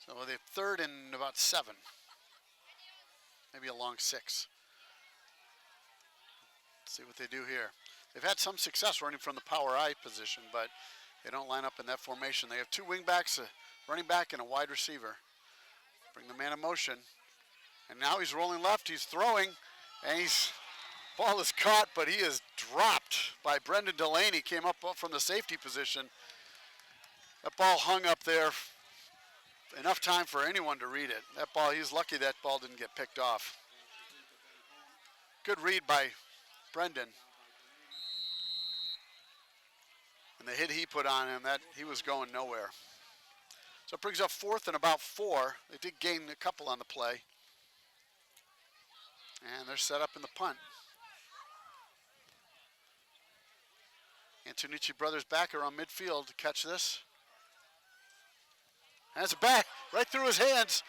So they're 3rd and about 7. Maybe a long 6. Let's see what they do here. they've had some success running from the power I position, but they don't line up in that formation. They have two wing backs, a running back, and a wide receiver. Bring the man in motion. And now he's rolling left, he's throwing, and ball is caught, but he is dropped by Brendan Delaney. Came up from the safety position. That ball hung up there. Enough time for anyone to read it. That ball, he's lucky that ball didn't get picked off. Good read by Brendan. And the hit he put on him, that he was going nowhere. So it brings up 4th and about 4. They did gain a couple on the play. And they're set up in the punt. Antonucci brothers back around midfield to catch this. And it's a bat right through his hands.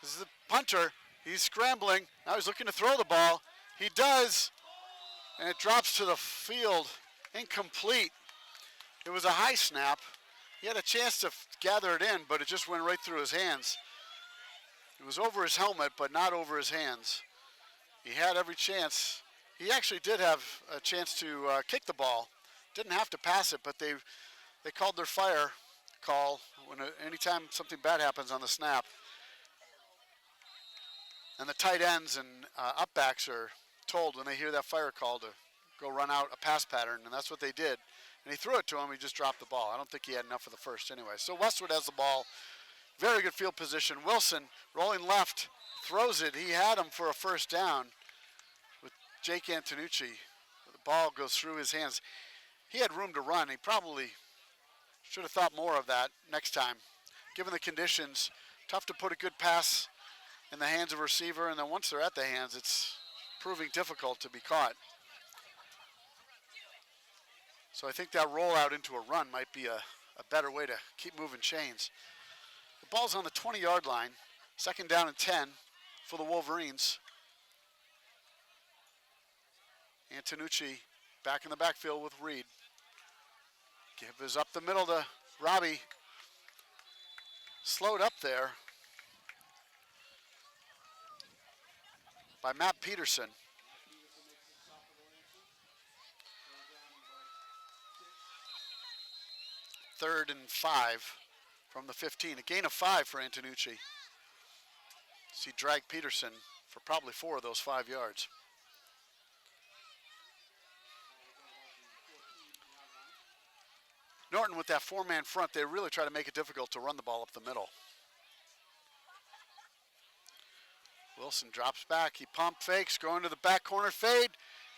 This is the punter. He's scrambling. Now he's looking to throw the ball. He does. And it drops to the field. Incomplete. It was a high snap. He had a chance to gather it in, but it just went right through his hands. It was over his helmet, but not over his hands. He had every chance. He actually did have a chance to kick the ball. Didn't have to pass it, but they called their fire call when anytime something bad happens on the snap. And the tight ends and upbacks are told when they hear that fire call to go run out a pass pattern, and that's what they did. And he threw it to him, he just dropped the ball. I don't think he had enough for the first anyway. So Westwood has the ball. Very good field position. Wilson rolling left, throws it. He had him for a first down with Jake Antonucci. The ball goes through his hands. He had room to run. He probably should have thought more of that next time. Given the conditions, tough to put a good pass in the hands of a receiver, and then once they're at the hands, it's proving difficult to be caught. So I think that rollout into a run might be a better way to keep moving chains. The ball's on the 20-yard line. 2nd down and 10 for the Wolverines. Antonucci back in the backfield with Reed. Give is up the middle to Robbie. Slowed up there by Matt Peterson. 3rd and 5 from the 15. A gain of 5 for Antonucci. He dragged Peterson for probably 4 of those 5 yards. Norton with that 4-man front, they really try to make it difficult to run the ball up the middle. Wilson drops back, he pump fakes, going to the back corner fade.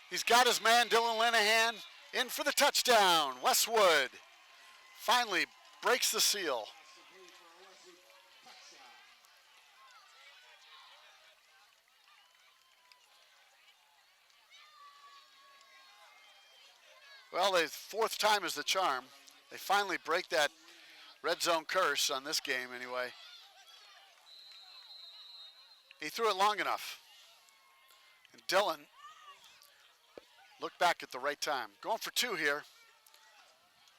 He's got his man, Dylan Linehan, in for the touchdown. Westwood finally breaks the seal. Well, the 4th time is the charm. They finally break that red zone curse on this game anyway. He threw it long enough. And Dylan looked back at the right time. Going for 2 here.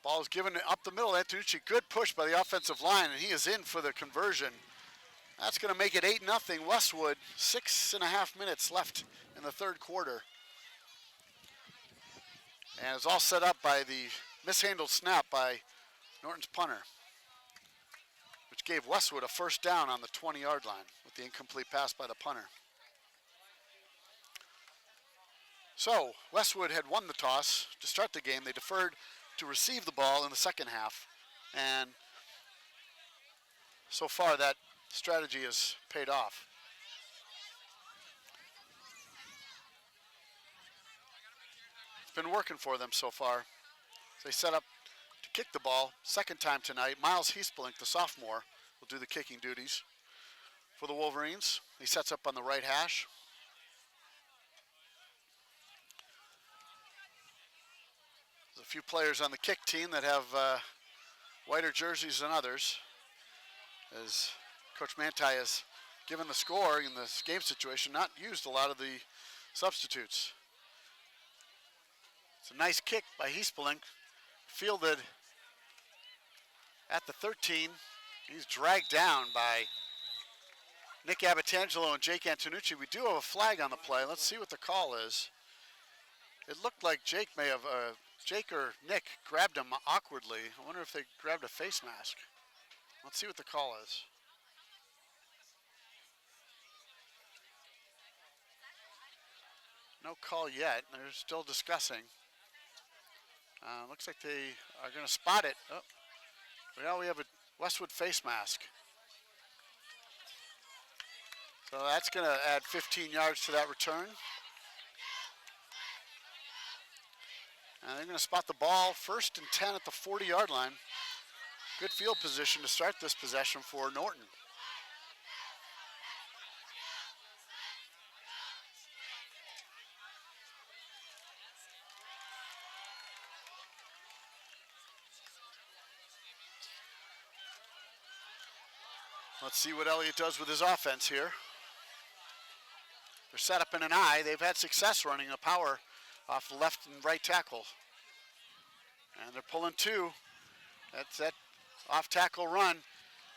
Ball is given up the middle. Antonucci, good push by the offensive line, and he is in for the conversion. That's going to make it 8-0 Westwood. 6.5 minutes left in the 3rd quarter. And it's all set up by the mishandled snap by Norton's punter, which gave Westwood a first down on the 20-yard line with the incomplete pass by the punter. So Westwood had won the toss to start the game. They deferred to receive the ball in the second half, and so far that strategy has paid off. It's been working for them so far. They set up to kick the ball. 2nd time tonight. Miles Heaspelink, the sophomore, will do the kicking duties for the Wolverines. He sets up on the right hash. There's a few players on the kick team that have whiter jerseys than others, as Coach Manti has given the score in this game situation, not used a lot of the substitutes. It's a nice kick by Heaspelink, fielded at the 13. He's dragged down by Nick Abitangelo and Jake Antonucci. We do have a flag on the play. Let's see what the call is. It looked like Jake may have, Jake or Nick grabbed him awkwardly. I wonder if they grabbed a face mask. Let's see what the call is. No call yet. They're still discussing. Looks like they are going to spot it. Oh, now we have a Westwood face mask. So that's going to add 15 yards to that return. And they're going to spot the ball 1st and 10 at the 40-yard line. Good field position to start this possession for Norton. Let's see what Elliott does with his offense here. They're set up in an I. They've had success running a power off the left and right tackle. And they're pulling 2. That's that off tackle run.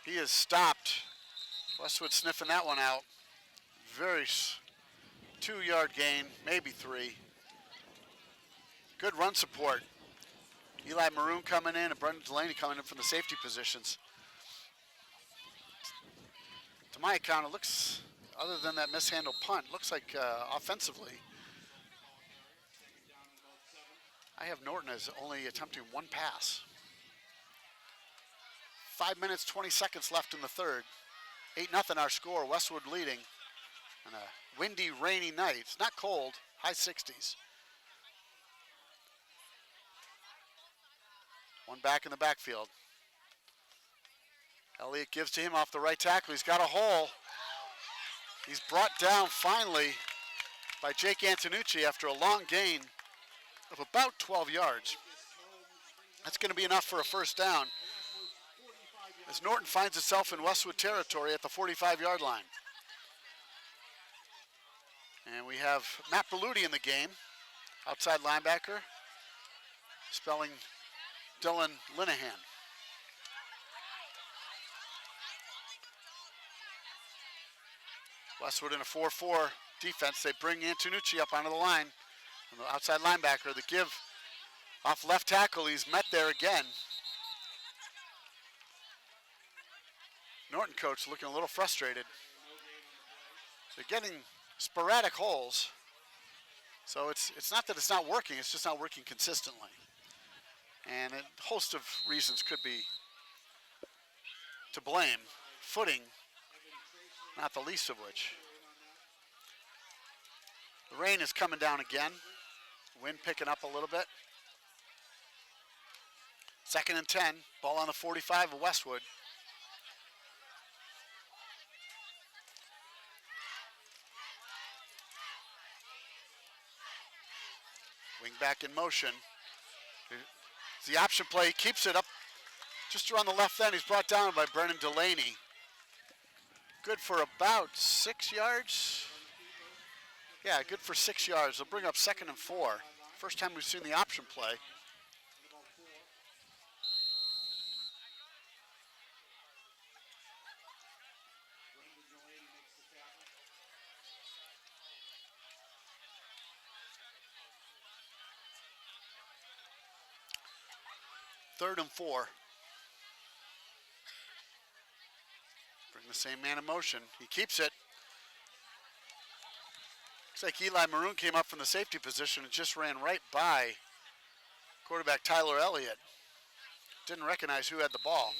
He is stopped. Westwood sniffing that one out. Very 2-yard gain, maybe 3. Good run support. Eli Maroon coming in and Brendan Delaney coming in from the safety positions. To my account, it looks, other than that mishandled punt, looks like offensively, I have Norton as only attempting 1 pass. 5 minutes, 20 seconds left in the third. 8-0 our score, Westwood leading on a windy, rainy night. It's not cold, high 60s. One back in the backfield. Elliott gives to him off the right tackle. He's got a hole. He's brought down finally by Jake Antonucci after a long gain of about 12 yards. That's going to be enough for a first down as Norton finds itself in Westwood territory at the 45-yard line. And we have Matt Berluti in the game, outside linebacker, spelling Dylan Linehan. Westwood in a 4-4 defense. They bring Antonucci up onto the line. And the outside linebacker, the give off left tackle. He's met there again. Norton coach looking a little frustrated. They're getting sporadic holes. So it's not that it's not working, it's just not working consistently. And a host of reasons could be to blame. Footing, not the least of which. The rain is coming down again. Wind picking up a little bit. 2nd and 10, ball on the 45 of Westwood. Wing back in motion. It's the option play, he keeps it up just around the left end. He's brought down by Brennan Delaney. Good for about 6 yards. Yeah, good for 6 yards. They'll bring up 2nd and 4. First time we've seen the option play. Third and 4. Bring the same man in motion. He keeps it. Looks like Eli Maroon came up from the safety position and just ran right by quarterback Tyler Elliott. Didn't recognize who had the ball.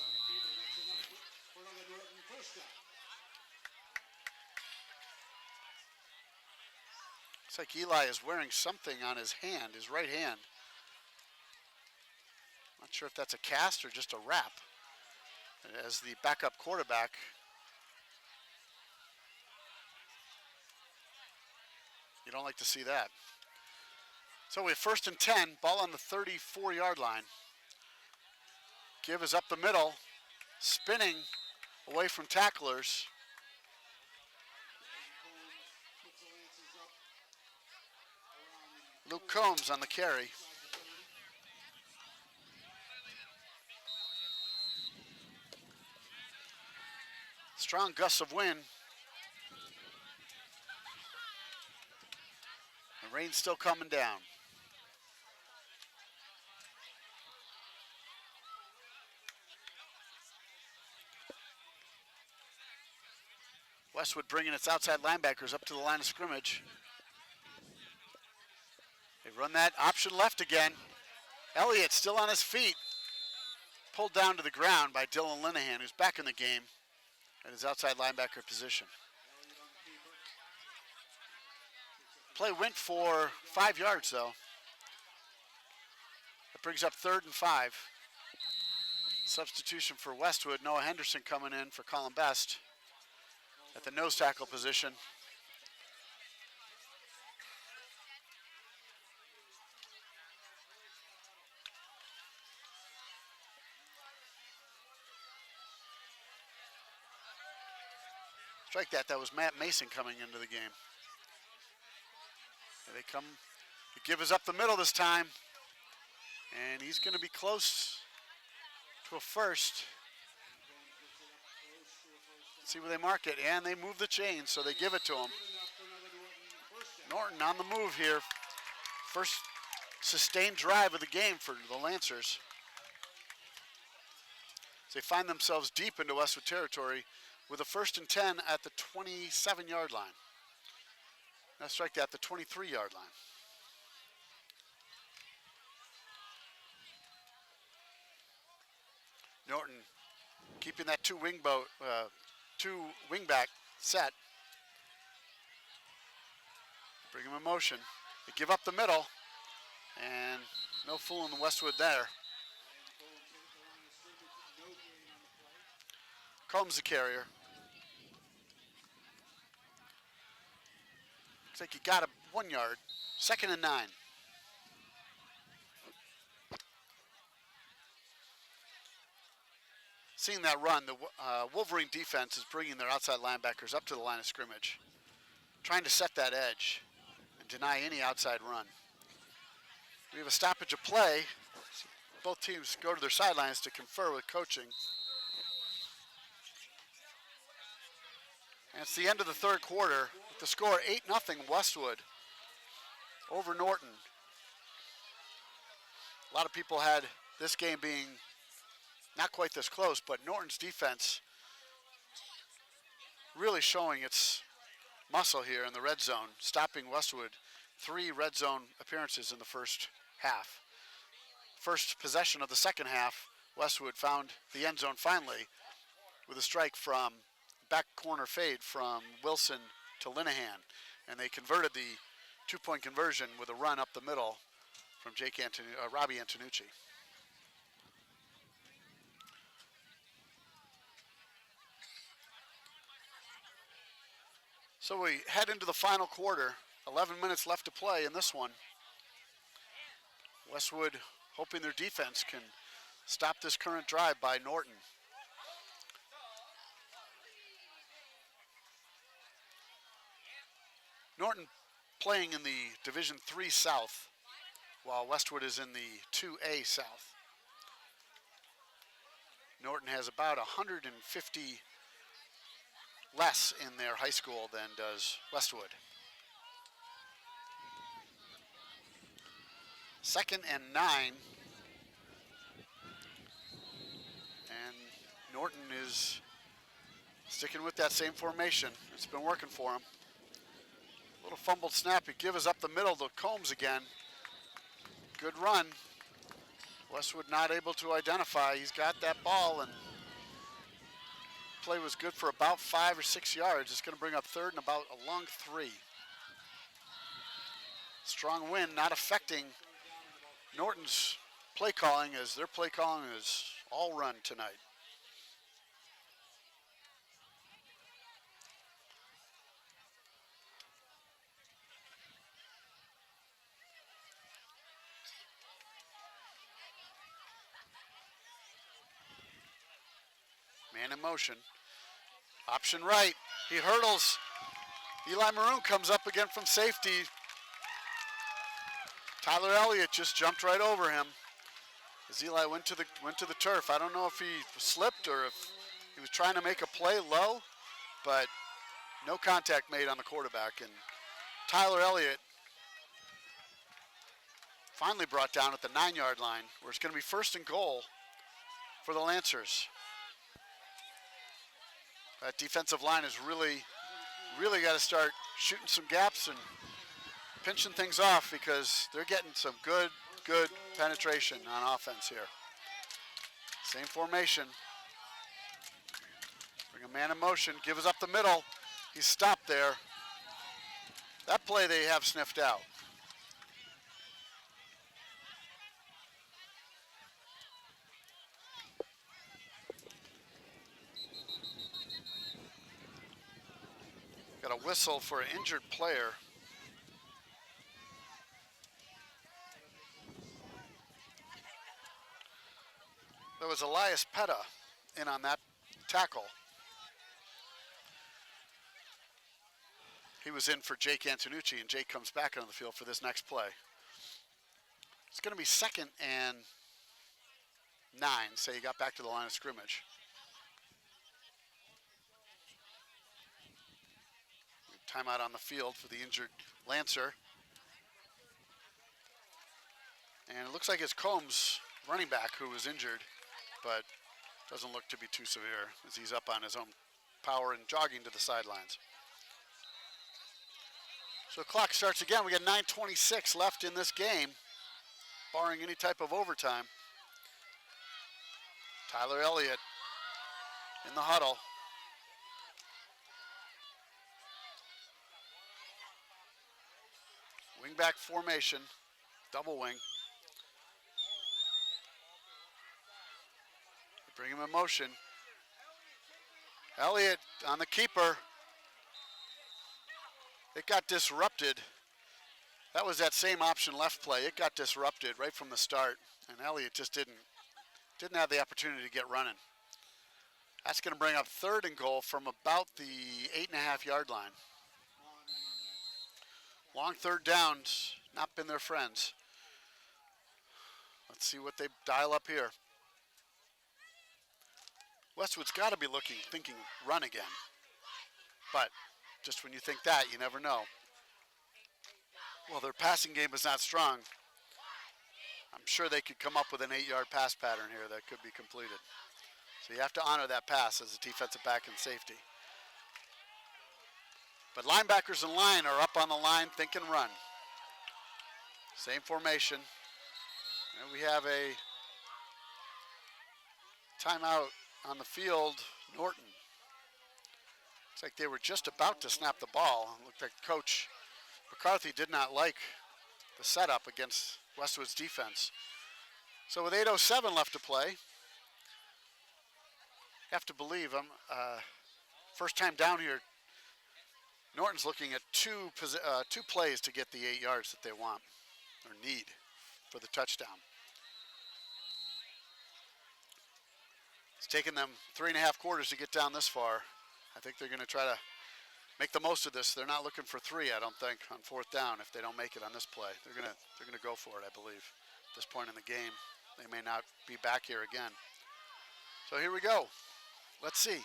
Looks like Eli is wearing something on his hand, his right hand. Not sure if that's a cast or just a wrap. As the backup quarterback, you don't like to see that. So we have 1st and 10, ball on the 34-yard line. Give is up the middle, spinning away from tacklers. Luke Combs on the carry. Strong gusts of wind. The rain's still coming down. Westwood bringing its outside linebackers up to the line of scrimmage. They run that option left again. Elliott still on his feet. Pulled down to the ground by Dylan Linehan, who's back in the game at his outside linebacker position. Play went for 5 yards, though. That brings up 3rd and 5. Substitution for Westwood. Noah Henderson coming in for Colin Best at the nose tackle position. Strike that. That was Matt Mason coming into the game. Here they come. The give is up the middle this time. And he's going to be close to a first. See where they mark it. And they move the chains, so they give it to him. Norton on the move here. First sustained drive of the game for the Lancers. They find themselves deep into Westwood territory with a 1st and 10 at the 27-yard line. Now strike that at the 23-yard line. Norton keeping that two wingback set. Bring him in motion. They give up the middle, and no fooling the Westwood there. Combs the carrier. Looks like he got a 1 yard. 2nd and 9. Seeing that run, the Wolverine defense is bringing their outside linebackers up to the line of scrimmage, trying to set that edge and deny any outside run. We have a stoppage of play. Both teams go to their sidelines to confer with coaching. And it's the end of the 3rd quarter with the score 8-0 Westwood over Norton. A lot of people had this game being not quite this close, but Norton's defense really showing its muscle here in the red zone, stopping Westwood. 3 red zone appearances in the first half. First possession of the second half, Westwood found the end zone finally with a strike from back corner fade from Wilson to Linehan, and they converted the 2-point conversion with a run up the middle from Robbie Antonucci. So we head into the final quarter. 11 minutes left to play in this one. Westwood hoping their defense can stop this current drive by Norton. Norton playing in the Division III South, while Westwood is in the 2A South. Norton has about 150 less in their high school than does Westwood. 2nd and 9. And Norton is sticking with that same formation. It's been working for him. Little fumbled snap. He gives up the middle to Combs again. Good run. Westwood not able to identify. He's got that ball, and play was good for about 5 or 6 yards. It's going to bring up 3rd and about a long 3. Strong wind not affecting Norton's play calling, as their play calling is all run tonight. Man in motion. Option right. He hurdles. Eli Maroon comes up again from safety. Tyler Elliott just jumped right over him as Eli went to the turf. I don't know if he slipped or if he was trying to make a play low, but no contact made on the quarterback. And Tyler Elliott finally brought down at the 9-yard line, where it's going to be 1st and goal for the Lancers. That defensive line is really really got to start shooting some gaps and pinching things off because they're getting some good penetration on offense here. Same formation. Bring a man in motion, gives up the middle. He's stopped there. That play they have sniffed out. Got a whistle for an injured player. There was Elias Petta in on that tackle. He was in for Jake Antonucci, and Jake comes back onto the field for this next play. It's going to be 2nd and 9, so he got back to the line of scrimmage. Timeout on the field for the injured Lancer. And it looks like it's Combs, running back, who was injured, but doesn't look to be too severe as he's up on his own power and jogging to the sidelines. So the clock starts again. We got 9:26 left in this game, barring any type of overtime. Tyler Elliott in the huddle. Wingback formation, double wing. Bring him in motion. Elliott on the keeper. It got disrupted. That was that same option left play. It got disrupted right from the start, and Elliott just didn't have the opportunity to get running. That's going to bring up 3rd and goal from about the 8.5-yard line. Long 3rd downs, not been their friends. Let's see what they dial up here. Westwood's got to be thinking run again. But just when you think that, you never know. Well, their passing game is not strong. I'm sure they could come up with an 8-yard pass pattern here that could be completed. So you have to honor that pass as a defensive back and safety. But linebackers in line are up on the line thinking run. Same formation. And we have a timeout on the field, Norton. Looks like they were just about to snap the ball. It looked like Coach McCarthy did not like the setup against Westwood's defense. So with 8:07 left to play, you have to believe first time down here, Norton's looking at two plays to get the 8 yards that they want or need for the touchdown. It's taken them 3.5 quarters to get down this far. I think they're going to try to make the most of this. They're not looking for 3, I don't think, on 4th down if they don't make it on this play. They're going to go for it, I believe. At this point in the game, they may not be back here again. So here we go. Let's see.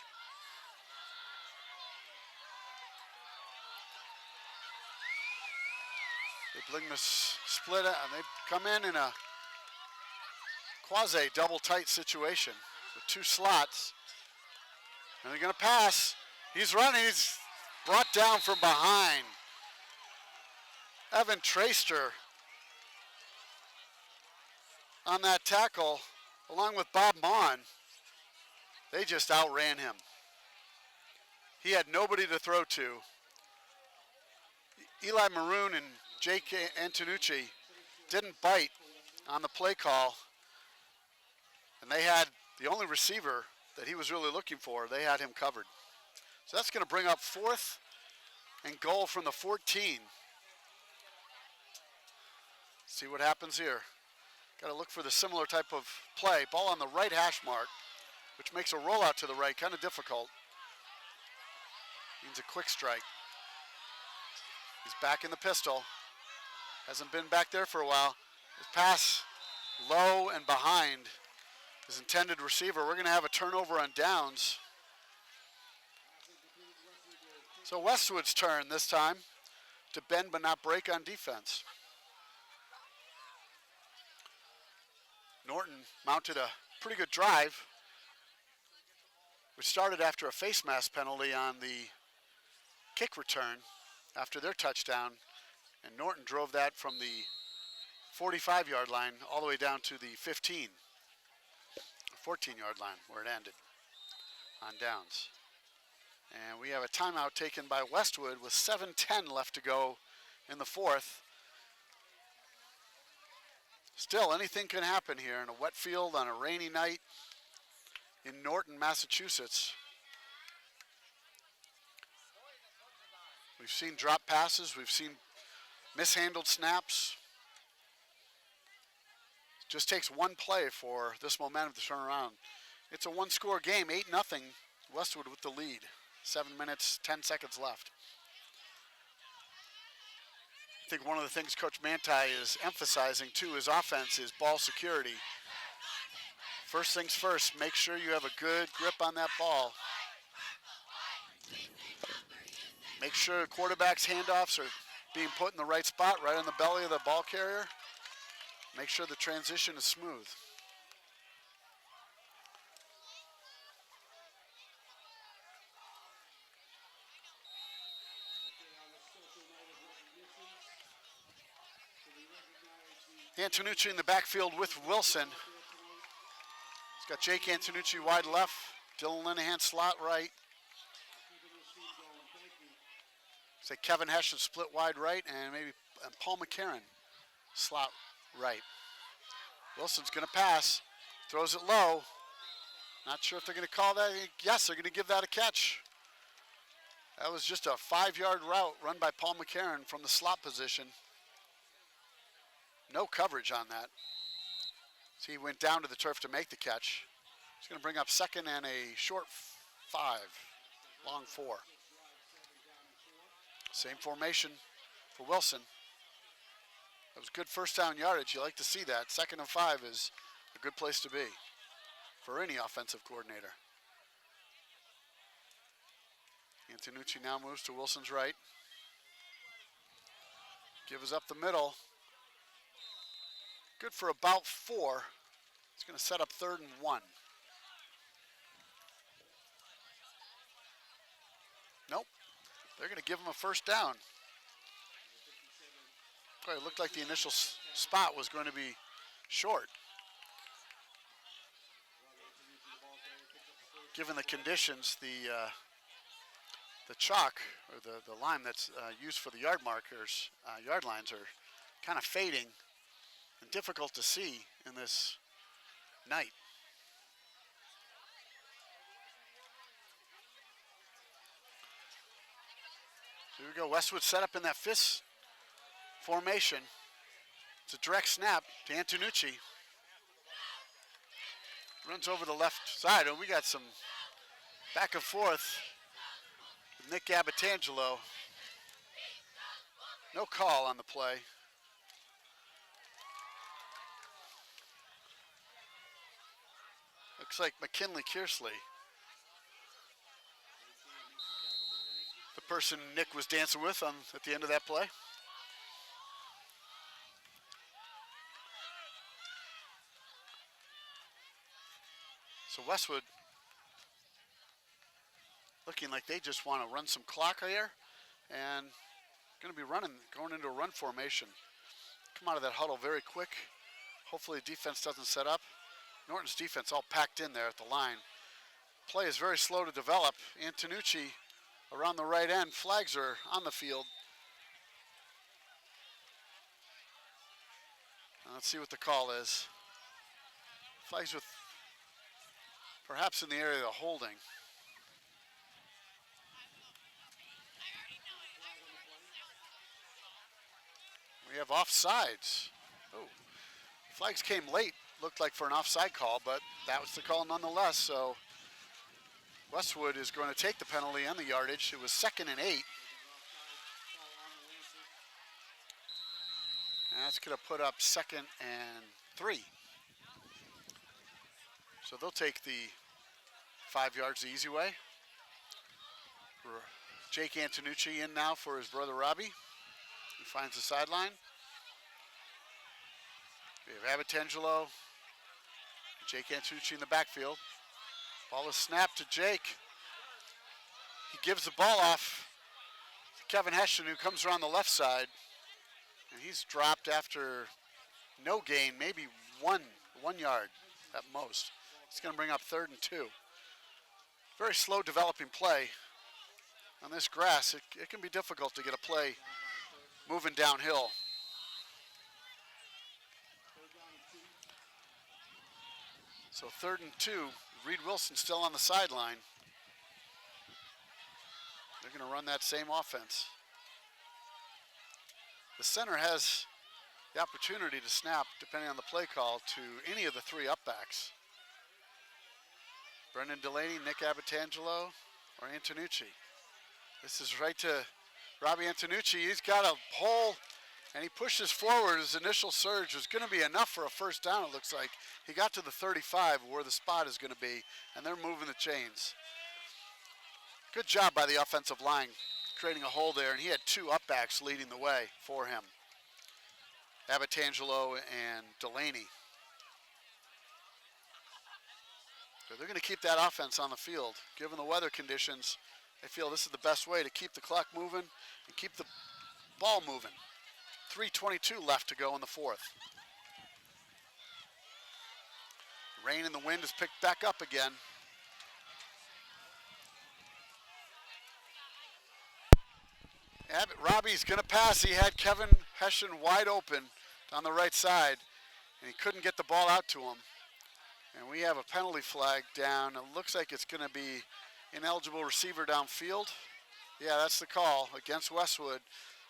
They bring this split out, and they come in a quasi double tight situation with 2 slots. And they're going to pass. He's running. He's brought down from behind. Evan Traister on that tackle, along with Bob Maughan. They just outran him. He had nobody to throw to. Eli Maroon and Jake Antonucci didn't bite on the play call, and they had the only receiver that he was really looking for. They had him covered. So that's going to bring up 4th and goal from the 14. See what happens here. Got to look for the similar type of play. Ball on the right hash mark, which makes a rollout to the right kind of difficult. Means a quick strike. He's back in the pistol. Hasn't been back there for a while. His pass low and behind his intended receiver. We're going to have a turnover on downs. So Westwood's turn this time to bend but not break on defense. Norton mounted a pretty good drive, which started after a face mask penalty on the kick return after their touchdown, and Norton drove that from the 45-yard line all the way down to the 15, 14-yard line where it ended on downs. And we have a timeout taken by Westwood with 7:10 left to go in the fourth. Still, anything can happen here in a wet field on a rainy night in Norton, Massachusetts. We've seen drop passes, we've seen mishandled snaps. It just takes one play for this momentum to turn around. It's a one-score game, 8-0, Westwood with the lead. 7 minutes, 10 seconds left. I think one of the things Coach Manti is emphasizing too is offense, is ball security. First things first, make sure you have a good grip on that ball. Make sure the quarterback's handoffs are being put in the right spot, right on the belly of the ball carrier. Make sure the transition is smooth. Antonucci in the backfield with Wilson. He's got Jake Antonucci wide left, Dylan Linehan slot right. Say Kevin Hessian split wide right, and maybe Paul McCarron slot right. Wilson's going to pass, throws it low. Not sure if they're going to call that. Yes, they're going to give that a catch. That was just a 5-yard route run by Paul McCarron from the slot position. No coverage on that. So he went down to the turf to make the catch. He's going to bring up second and a short 5, long 4. Same formation for Wilson. That was good first down yardage. You like to see that. 2nd and 5 is a good place to be for any offensive coordinator. Antonucci now moves to Wilson's right. Gives up the middle. Good for about 4. It's going to set up 3rd and 1. Nope. They're going to give him a first down. Boy, it looked like the initial spot was going to be short. Given the conditions, the chalk or the lime that's used for the yard markers, yard lines are kind of fading and difficult to see in this night. So here we go. Westwood set up in that fist formation. It's a direct snap to Antonucci. Runs over the left side, and we got some back and forth with Nick Abbatangelo. No call on the play. Looks like McKinley Kearsley, the person Nick was dancing with at the end of that play. So Westwood looking like they just want to run some clock here and going to be going into a run formation. Come out of that huddle very quick. Hopefully the defense doesn't set up. Norton's defense all packed in there at the line. Play is very slow to develop. Antonucci around the right end. Flags are on the field. Let's see what the call is. Flags with perhaps in the area of holding. We have offsides. Oh, flags came late. Looked like for an offside call, but that was the call nonetheless. So Westwood is going to take the penalty and the yardage. It was 2nd and 8. And that's going to put up 2nd and 3. So they'll take the 5 yards the easy way. Jake Antonucci in now for his brother Robbie. He finds the sideline. We have Abbatangelo, Jake Antonucci in the backfield. Ball is snapped to Jake. He gives the ball off Kevin Hessian, who comes around the left side, and he's dropped after no gain, maybe one yard at most. It's going to bring up 3rd and 2. Very slow developing play. On this grass, it can be difficult to get a play moving downhill. So 3rd and 2, Reed Wilson still on the sideline. They're going to run that same offense. The center has the opportunity to snap, depending on the play call, to any of the 3 upbacks. Brendan Delaney, Nick Abitangelo, or Antonucci. This is right to Robbie Antonucci. He's got a hole, and he pushes forward. His initial surge was going to be enough for a first down, it looks like. He got to the 35, where the spot is going to be, and they're moving the chains. Good job by the offensive line, creating a hole there, and he had 2 upbacks leading the way for him. Abitangelo and Delaney. So they're going to keep that offense on the field. Given the weather conditions, they feel this is the best way to keep the clock moving and keep the ball moving. 3:22 left to go in the 4th. Rain and the wind has picked back up again. Robbie's going to pass. He had Kevin Hessian wide open on the right side, and he couldn't get the ball out to him. And we have a penalty flag down. It looks like it's going to be ineligible receiver downfield. Yeah, that's the call against Westwood.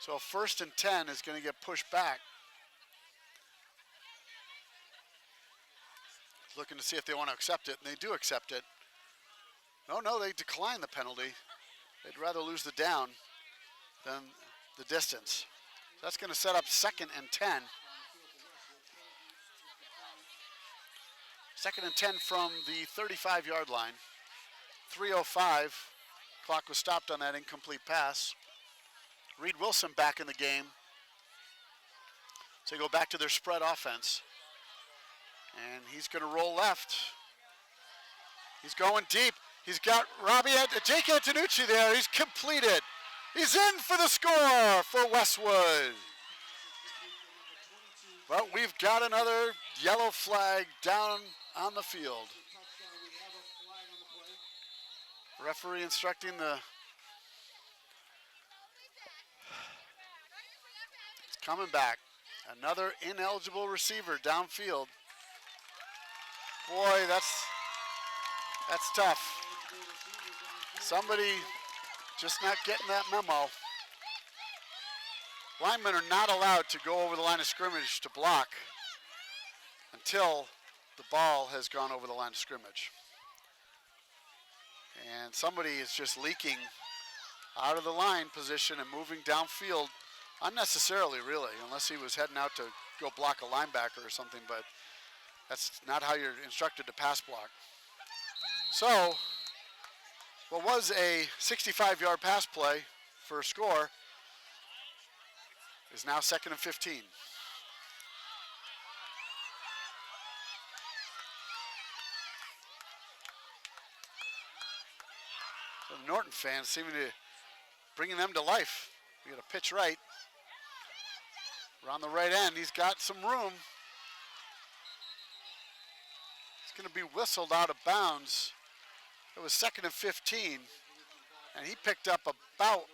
So 1st and 10 is going to get pushed back. Looking to see if they want to accept it, and they do accept it. No, they decline the penalty. They'd rather lose the down than the distance. That's going to set up 2nd and 10. 2nd and 10 from the 35-yard line. 3:05. Clock was stopped on that incomplete pass. Reed Wilson back in the game. So they go back to their spread offense. And he's going to roll left. He's going deep. He's got Jake Antonucci there. He's completed. He's in for the score for Westwood. But we've got another yellow flag down on the field. Referee instructing it's coming back. Another ineligible receiver downfield. Boy, that's tough. Somebody just not getting that memo. Linemen are not allowed to go over the line of scrimmage to block until the ball has gone over the line of scrimmage. And somebody is just leaking out of the line position and moving downfield unnecessarily, really, unless he was heading out to go block a linebacker or something, but that's not how you're instructed to pass block. So, what was a 65-yard pass play for a score is now 2nd and 15. So the Norton fans seeming to bringing them to life. We got a pitch right. Around the right end, he's got some room. It's going to be whistled out of bounds. It was 2nd and 15, and he picked up about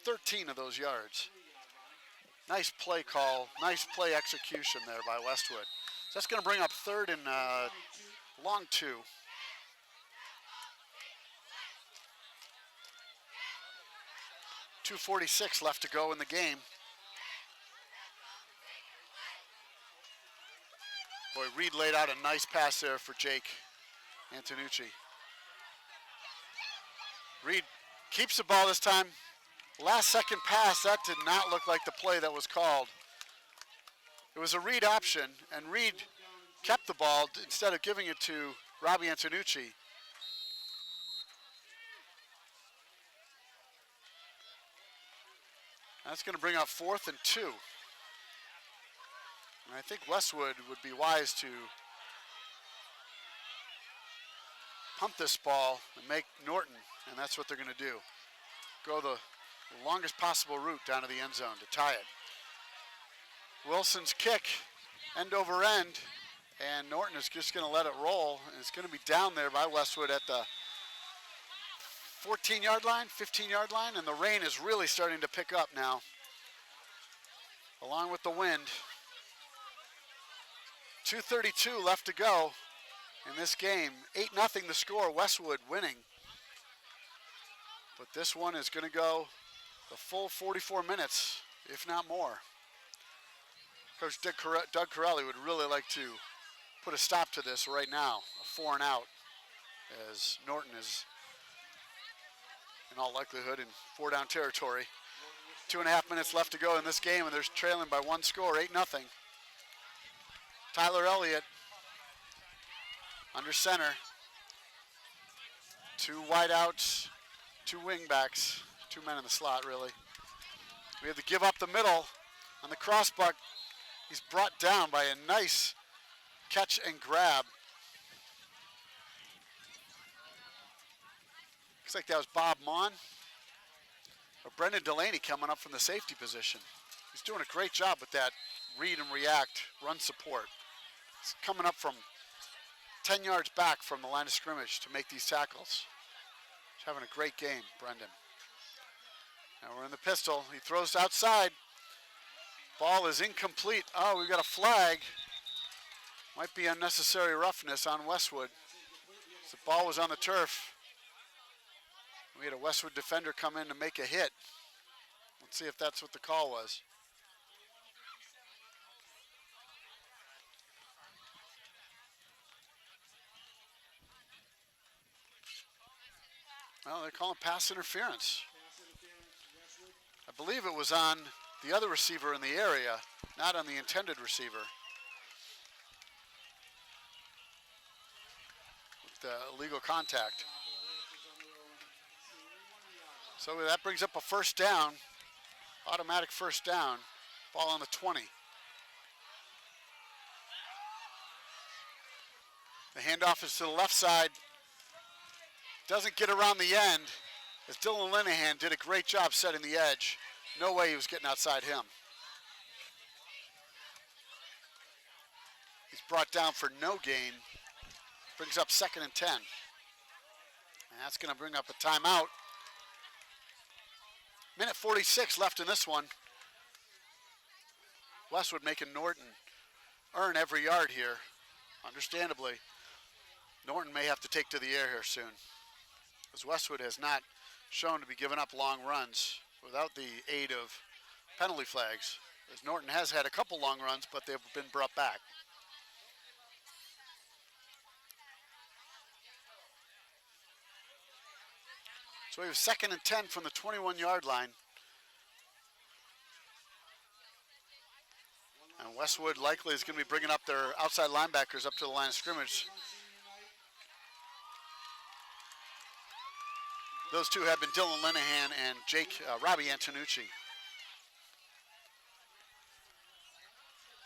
13 of those yards. Nice play call, nice play execution there by Westwood. So that's going to bring up 3rd and long 2. .246 left to go in the game. Boy, Reed laid out a nice pass there for Jake Antonucci. Reed keeps the ball this time. Last second pass, that did not look like the play that was called. It was a read option, and Reed kept the ball instead of giving it to Robbie Antonucci. That's going to bring up 4th and 2. And I think Westwood would be wise to pump this ball and make Norton, and that's what they're going to do. Go the the longest possible route down to the end zone to tie it. Wilson's kick, end over end, and Norton is just going to let it roll. And it's going to be down there by Westwood at the 14-yard line, 15-yard line, and the rain is really starting to pick up now, along with the wind. 2:32 left to go in this game. 8-0 the score, Westwood winning. But this one is going to go the full 44 minutes, if not more. Coach Doug Corelli would really like to put a stop to this right now, a 4 and out, as Norton is in all likelihood in 4-down territory. 2.5 minutes left to go in this game, and they're trailing by 1 score, 8-0. Tyler Elliott under center. 2 wideouts, 2 wingbacks, 2 men in the slot really. We have to give up the middle on the crossbuck. He's brought down by a nice catch and grab. Looks like that was Bob Mon. Or Brendan Delaney coming up from the safety position. He's doing a great job with that read and react, run support. He's coming up from 10 yards back from the line of scrimmage to make these tackles. He's having a great game, Brendan. Now we're in the pistol. He throws outside. Ball is incomplete. Oh, we've got a flag. Might be unnecessary roughness on Westwood. The ball was on the turf. We had a Westwood defender come in to make a hit. Let's see if that's what the call was. Well, they're calling pass interference. I believe it was on the other receiver in the area, not on the intended receiver. With the illegal contact. So that brings up a first down, automatic first down, ball on the 20. The handoff is to the left side. Doesn't get around the end, as Dylan Linehan did a great job setting the edge. No way he was getting outside him. He's brought down for no gain. Brings up 2nd and 10. And that's going to bring up a timeout. Minute 46 left in this one. Westwood making Norton earn every yard here. Understandably, Norton may have to take to the air here soon, as Westwood has not shown to be giving up long runs without the aid of penalty flags, as Norton has had a couple long runs, but they've been brought back. So we have 2nd and 10 from the 21-yard line. And Westwood likely is going to be bringing up their outside linebackers up to the line of scrimmage. Those two have been Dylan Linehan and Robbie Antonucci.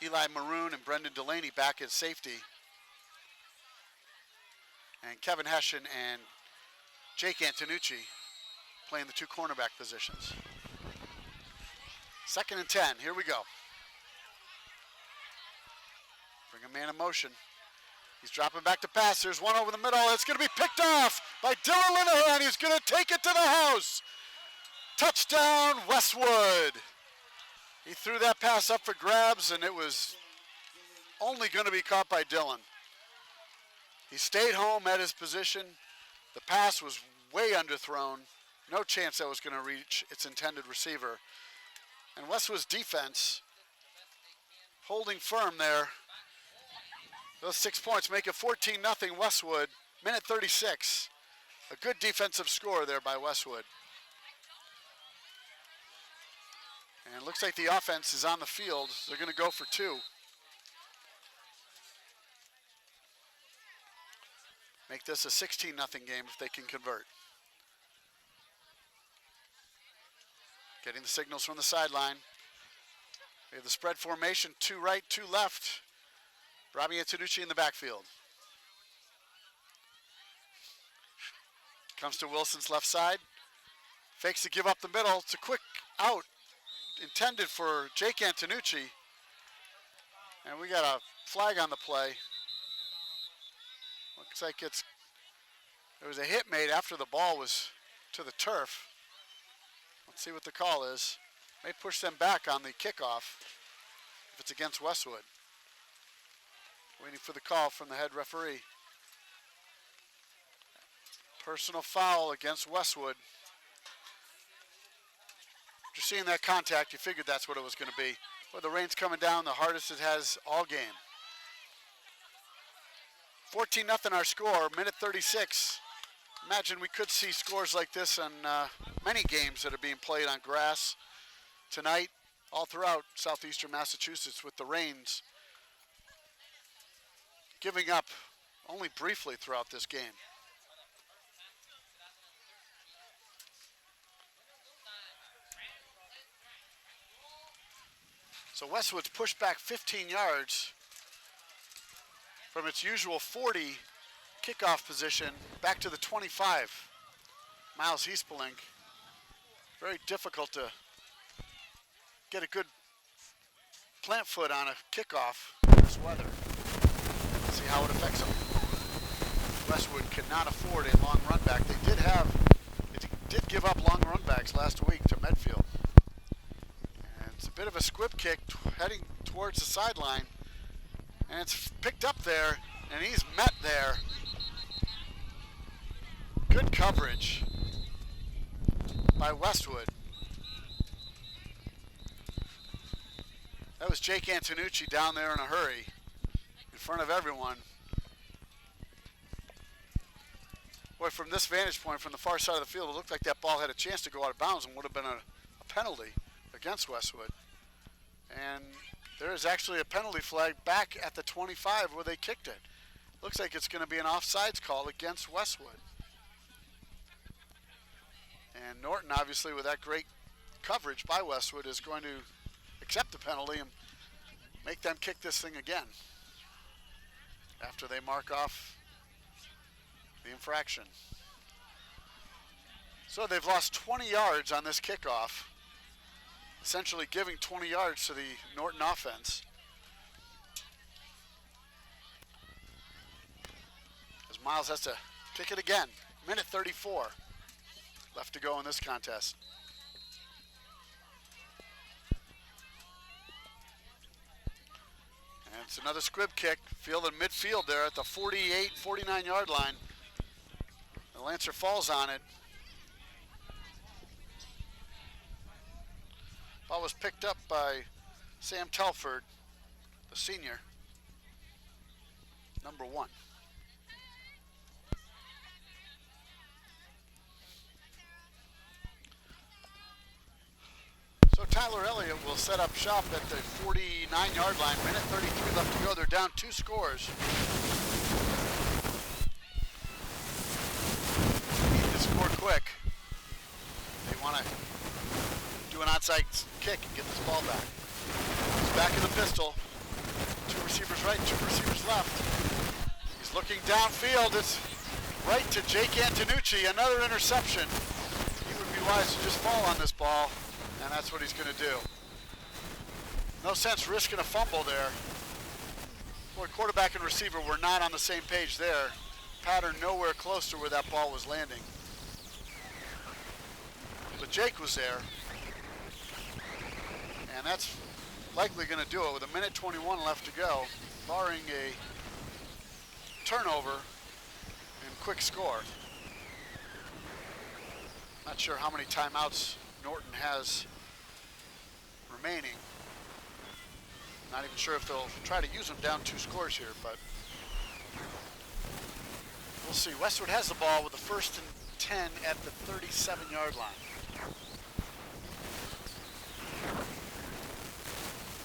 Eli Maroon and Brendan Delaney back at safety. And Kevin Hessian and Jake Antonucci playing the 2 cornerback positions. 2nd and 10, here we go. Bring a man in motion. He's dropping back to pass. There's one over the middle. It's going to be picked off by Dylan Linehan. He's going to take it to the house. Touchdown, Westwood. He threw that pass up for grabs, and it was only going to be caught by Dylan. He stayed home at his position. The pass was way underthrown. No chance that was going to reach its intended receiver. And Westwood's defense holding firm there. Those 6 points make it 14-0 Westwood. Minute 36. A good defensive score there by Westwood. And it looks like the offense is on the field. They're going to go for 2. Make this a 16-0 game if they can convert. Getting the signals from the sideline. We have the spread formation, 2 right, 2 left. Robbie Antonucci in the backfield. Comes to Wilson's left side. Fakes to give up the middle. It's a quick out intended for Jake Antonucci. And we got a flag on the play. Looks like there was a hit made after the ball was to the turf. Let's see what the call is. May push them back on the kickoff if it's against Westwood. Waiting for the call from the head referee. Personal foul against Westwood. After seeing that contact, you figured that's what it was going to be. Well, the rain's coming down, the hardest it has all game. 14-0 our score, minute 36. Imagine we could see scores like this on many games that are being played on grass tonight, all throughout southeastern Massachusetts with the rains giving up only briefly throughout this game. So Westwood's pushed back 15 yards from its usual 40 kickoff position back to the 25. Miles Heaspelink. Very difficult to get a good plant foot on a kickoff in this weather. Let's see how it affects them. Westwood cannot afford a long run back. They did give up long run backs last week to Medfield. And it's a bit of a squib kick heading towards the sideline. And it's picked up there, and he's met there. Good coverage by Westwood. That was Jake Antonucci down there in a hurry in front of everyone. Boy, from this vantage point, from the far side of the field, it looked like that ball had a chance to go out of bounds and would have been a penalty against Westwood. And there is actually a penalty flag back at the 25 where they kicked it. Looks like it's going to be an offsides call against Westwood. And Norton, obviously, with that great coverage by Westwood, is going to accept the penalty and make them kick this thing again after they mark off the infraction. So they've lost 20 yards on this kickoff, essentially giving 20 yards to the Norton offense. As Miles has to kick it again. Minute 34 left to go in this contest. And it's another squib kick, fielded midfield there at the 48, 49 yard line. The Lancer falls on it. Ball was picked up by Sam Telford, the senior, number 1. So Tyler Elliott will set up shop at the 49 yard line. Minute 33 left to go. They're down 2 scores. They need to score quick. They want to do an onside kick and get this ball back. He's back in the pistol. 2 receivers right, 2 receivers left. He's looking downfield. It's right to Jake Antonucci. Another interception. He would be wise to just fall on this ball, and that's what he's going to do. No sense risking a fumble there. Boy, quarterback and receiver were not on the same page there. Pattern nowhere close to where that ball was landing. But Jake was there. And that's likely going to do it with a minute 21 left to go, barring a turnover and quick score. Not sure how many timeouts Norton has remaining. Not even sure if they'll try to use them down 2 scores here, but we'll see. Westwood has the ball with the 1st and 10 at the 37 yard line.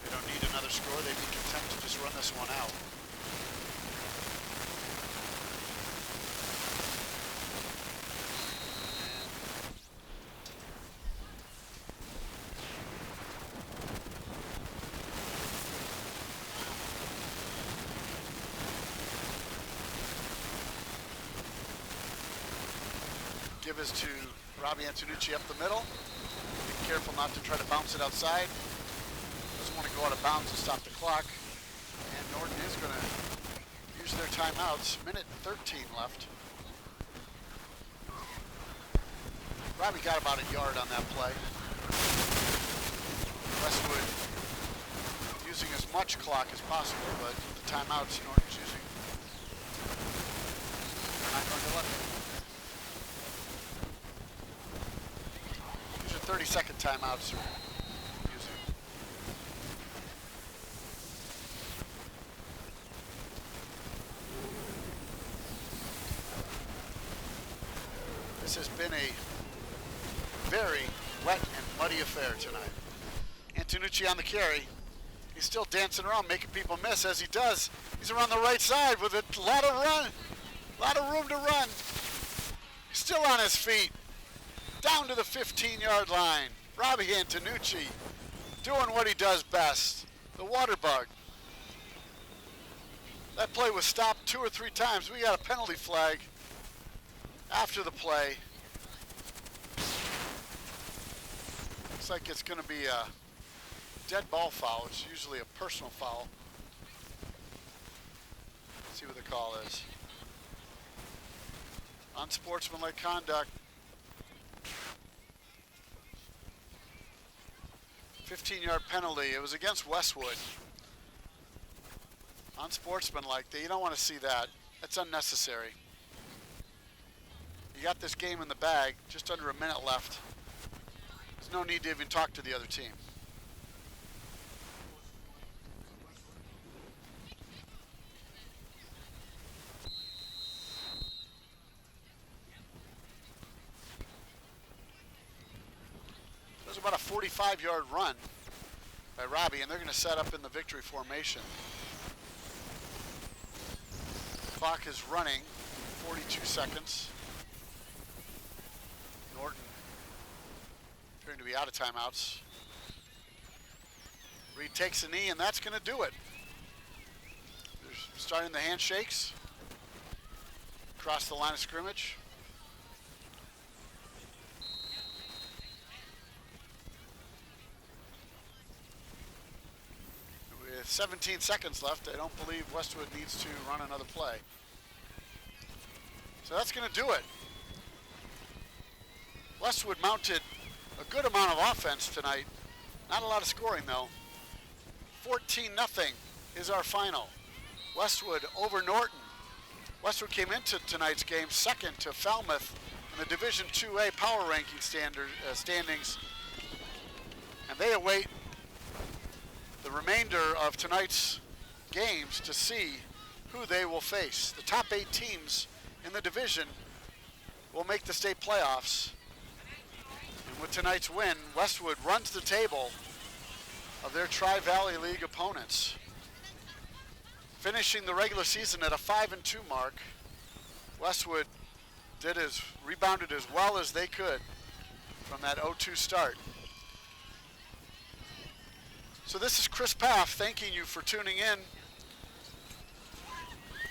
They don't need another score. They'd be content to just run this one out. Give us to Robbie Antonucci up the middle. Be careful not to try to bounce it outside. Doesn't want to go out of bounds and stop the clock. And Norton is going to use their timeouts. Minute 13 left. Robbie got about a yard on that play. Westwood using as much clock as possible, but the timeouts Norton's using, they're not going to let them. These are 30-second timeouts they're using. This has been a very wet and muddy affair tonight. Antonucci on the carry. He's still dancing around, making people miss as he does. He's around the right side with a lot of room to run. He's still on his feet. Down to the 15-yard line. Robbie Antonucci doing what he does best. The water bug. That play was stopped 2 or 3 times. We got a penalty flag after the play. Looks like it's going to be a dead ball foul. It's usually a personal foul. Let's see what the call is. Unsportsmanlike conduct. 15-yard penalty. It was against Westwood. Unsportsmanlike. You don't want to see that. That's unnecessary. You got this game in the bag. Just under a minute left. There's no need to even talk to the other team. There's about a 45-yard run by Robbie, and they're going to set up in the victory formation. Clock is running, 42 seconds. Norton appearing to be out of timeouts. Reed takes a knee, and that's going to do it. They're starting the handshakes. Across the line of scrimmage. With 17 seconds left, I don't believe Westwood needs to run another play. So that's going to do it. Westwood mounted a good amount of offense tonight. Not a lot of scoring, though. 14-0 is our final. Westwood over Norton. Westwood came into tonight's game second to Falmouth in the Division IIA power ranking standings. And they await the remainder of tonight's games to see who they will face. The top 8 teams in the division will make the state playoffs. And with tonight's win, Westwood runs the table of their Tri-Valley League opponents. Finishing the regular season at a 5-2 mark, Westwood rebounded as well as they could from that 0-2 start. So this is Chris Paff thanking you for tuning in.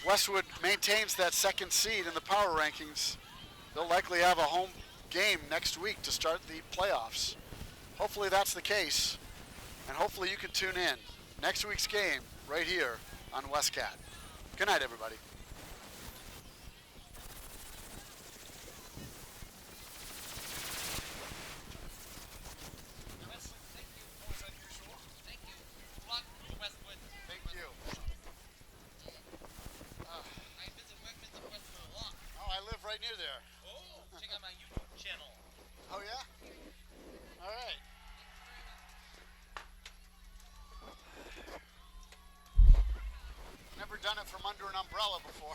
Westwood maintains that second seed in the power rankings. They'll likely have a home game next week to start the playoffs. Hopefully that's the case, and hopefully you can tune in next week's game right here on WestCat. Good night, everybody. Right near there. Oh, check out my YouTube channel. Oh yeah? All right. Never done it from under an umbrella before.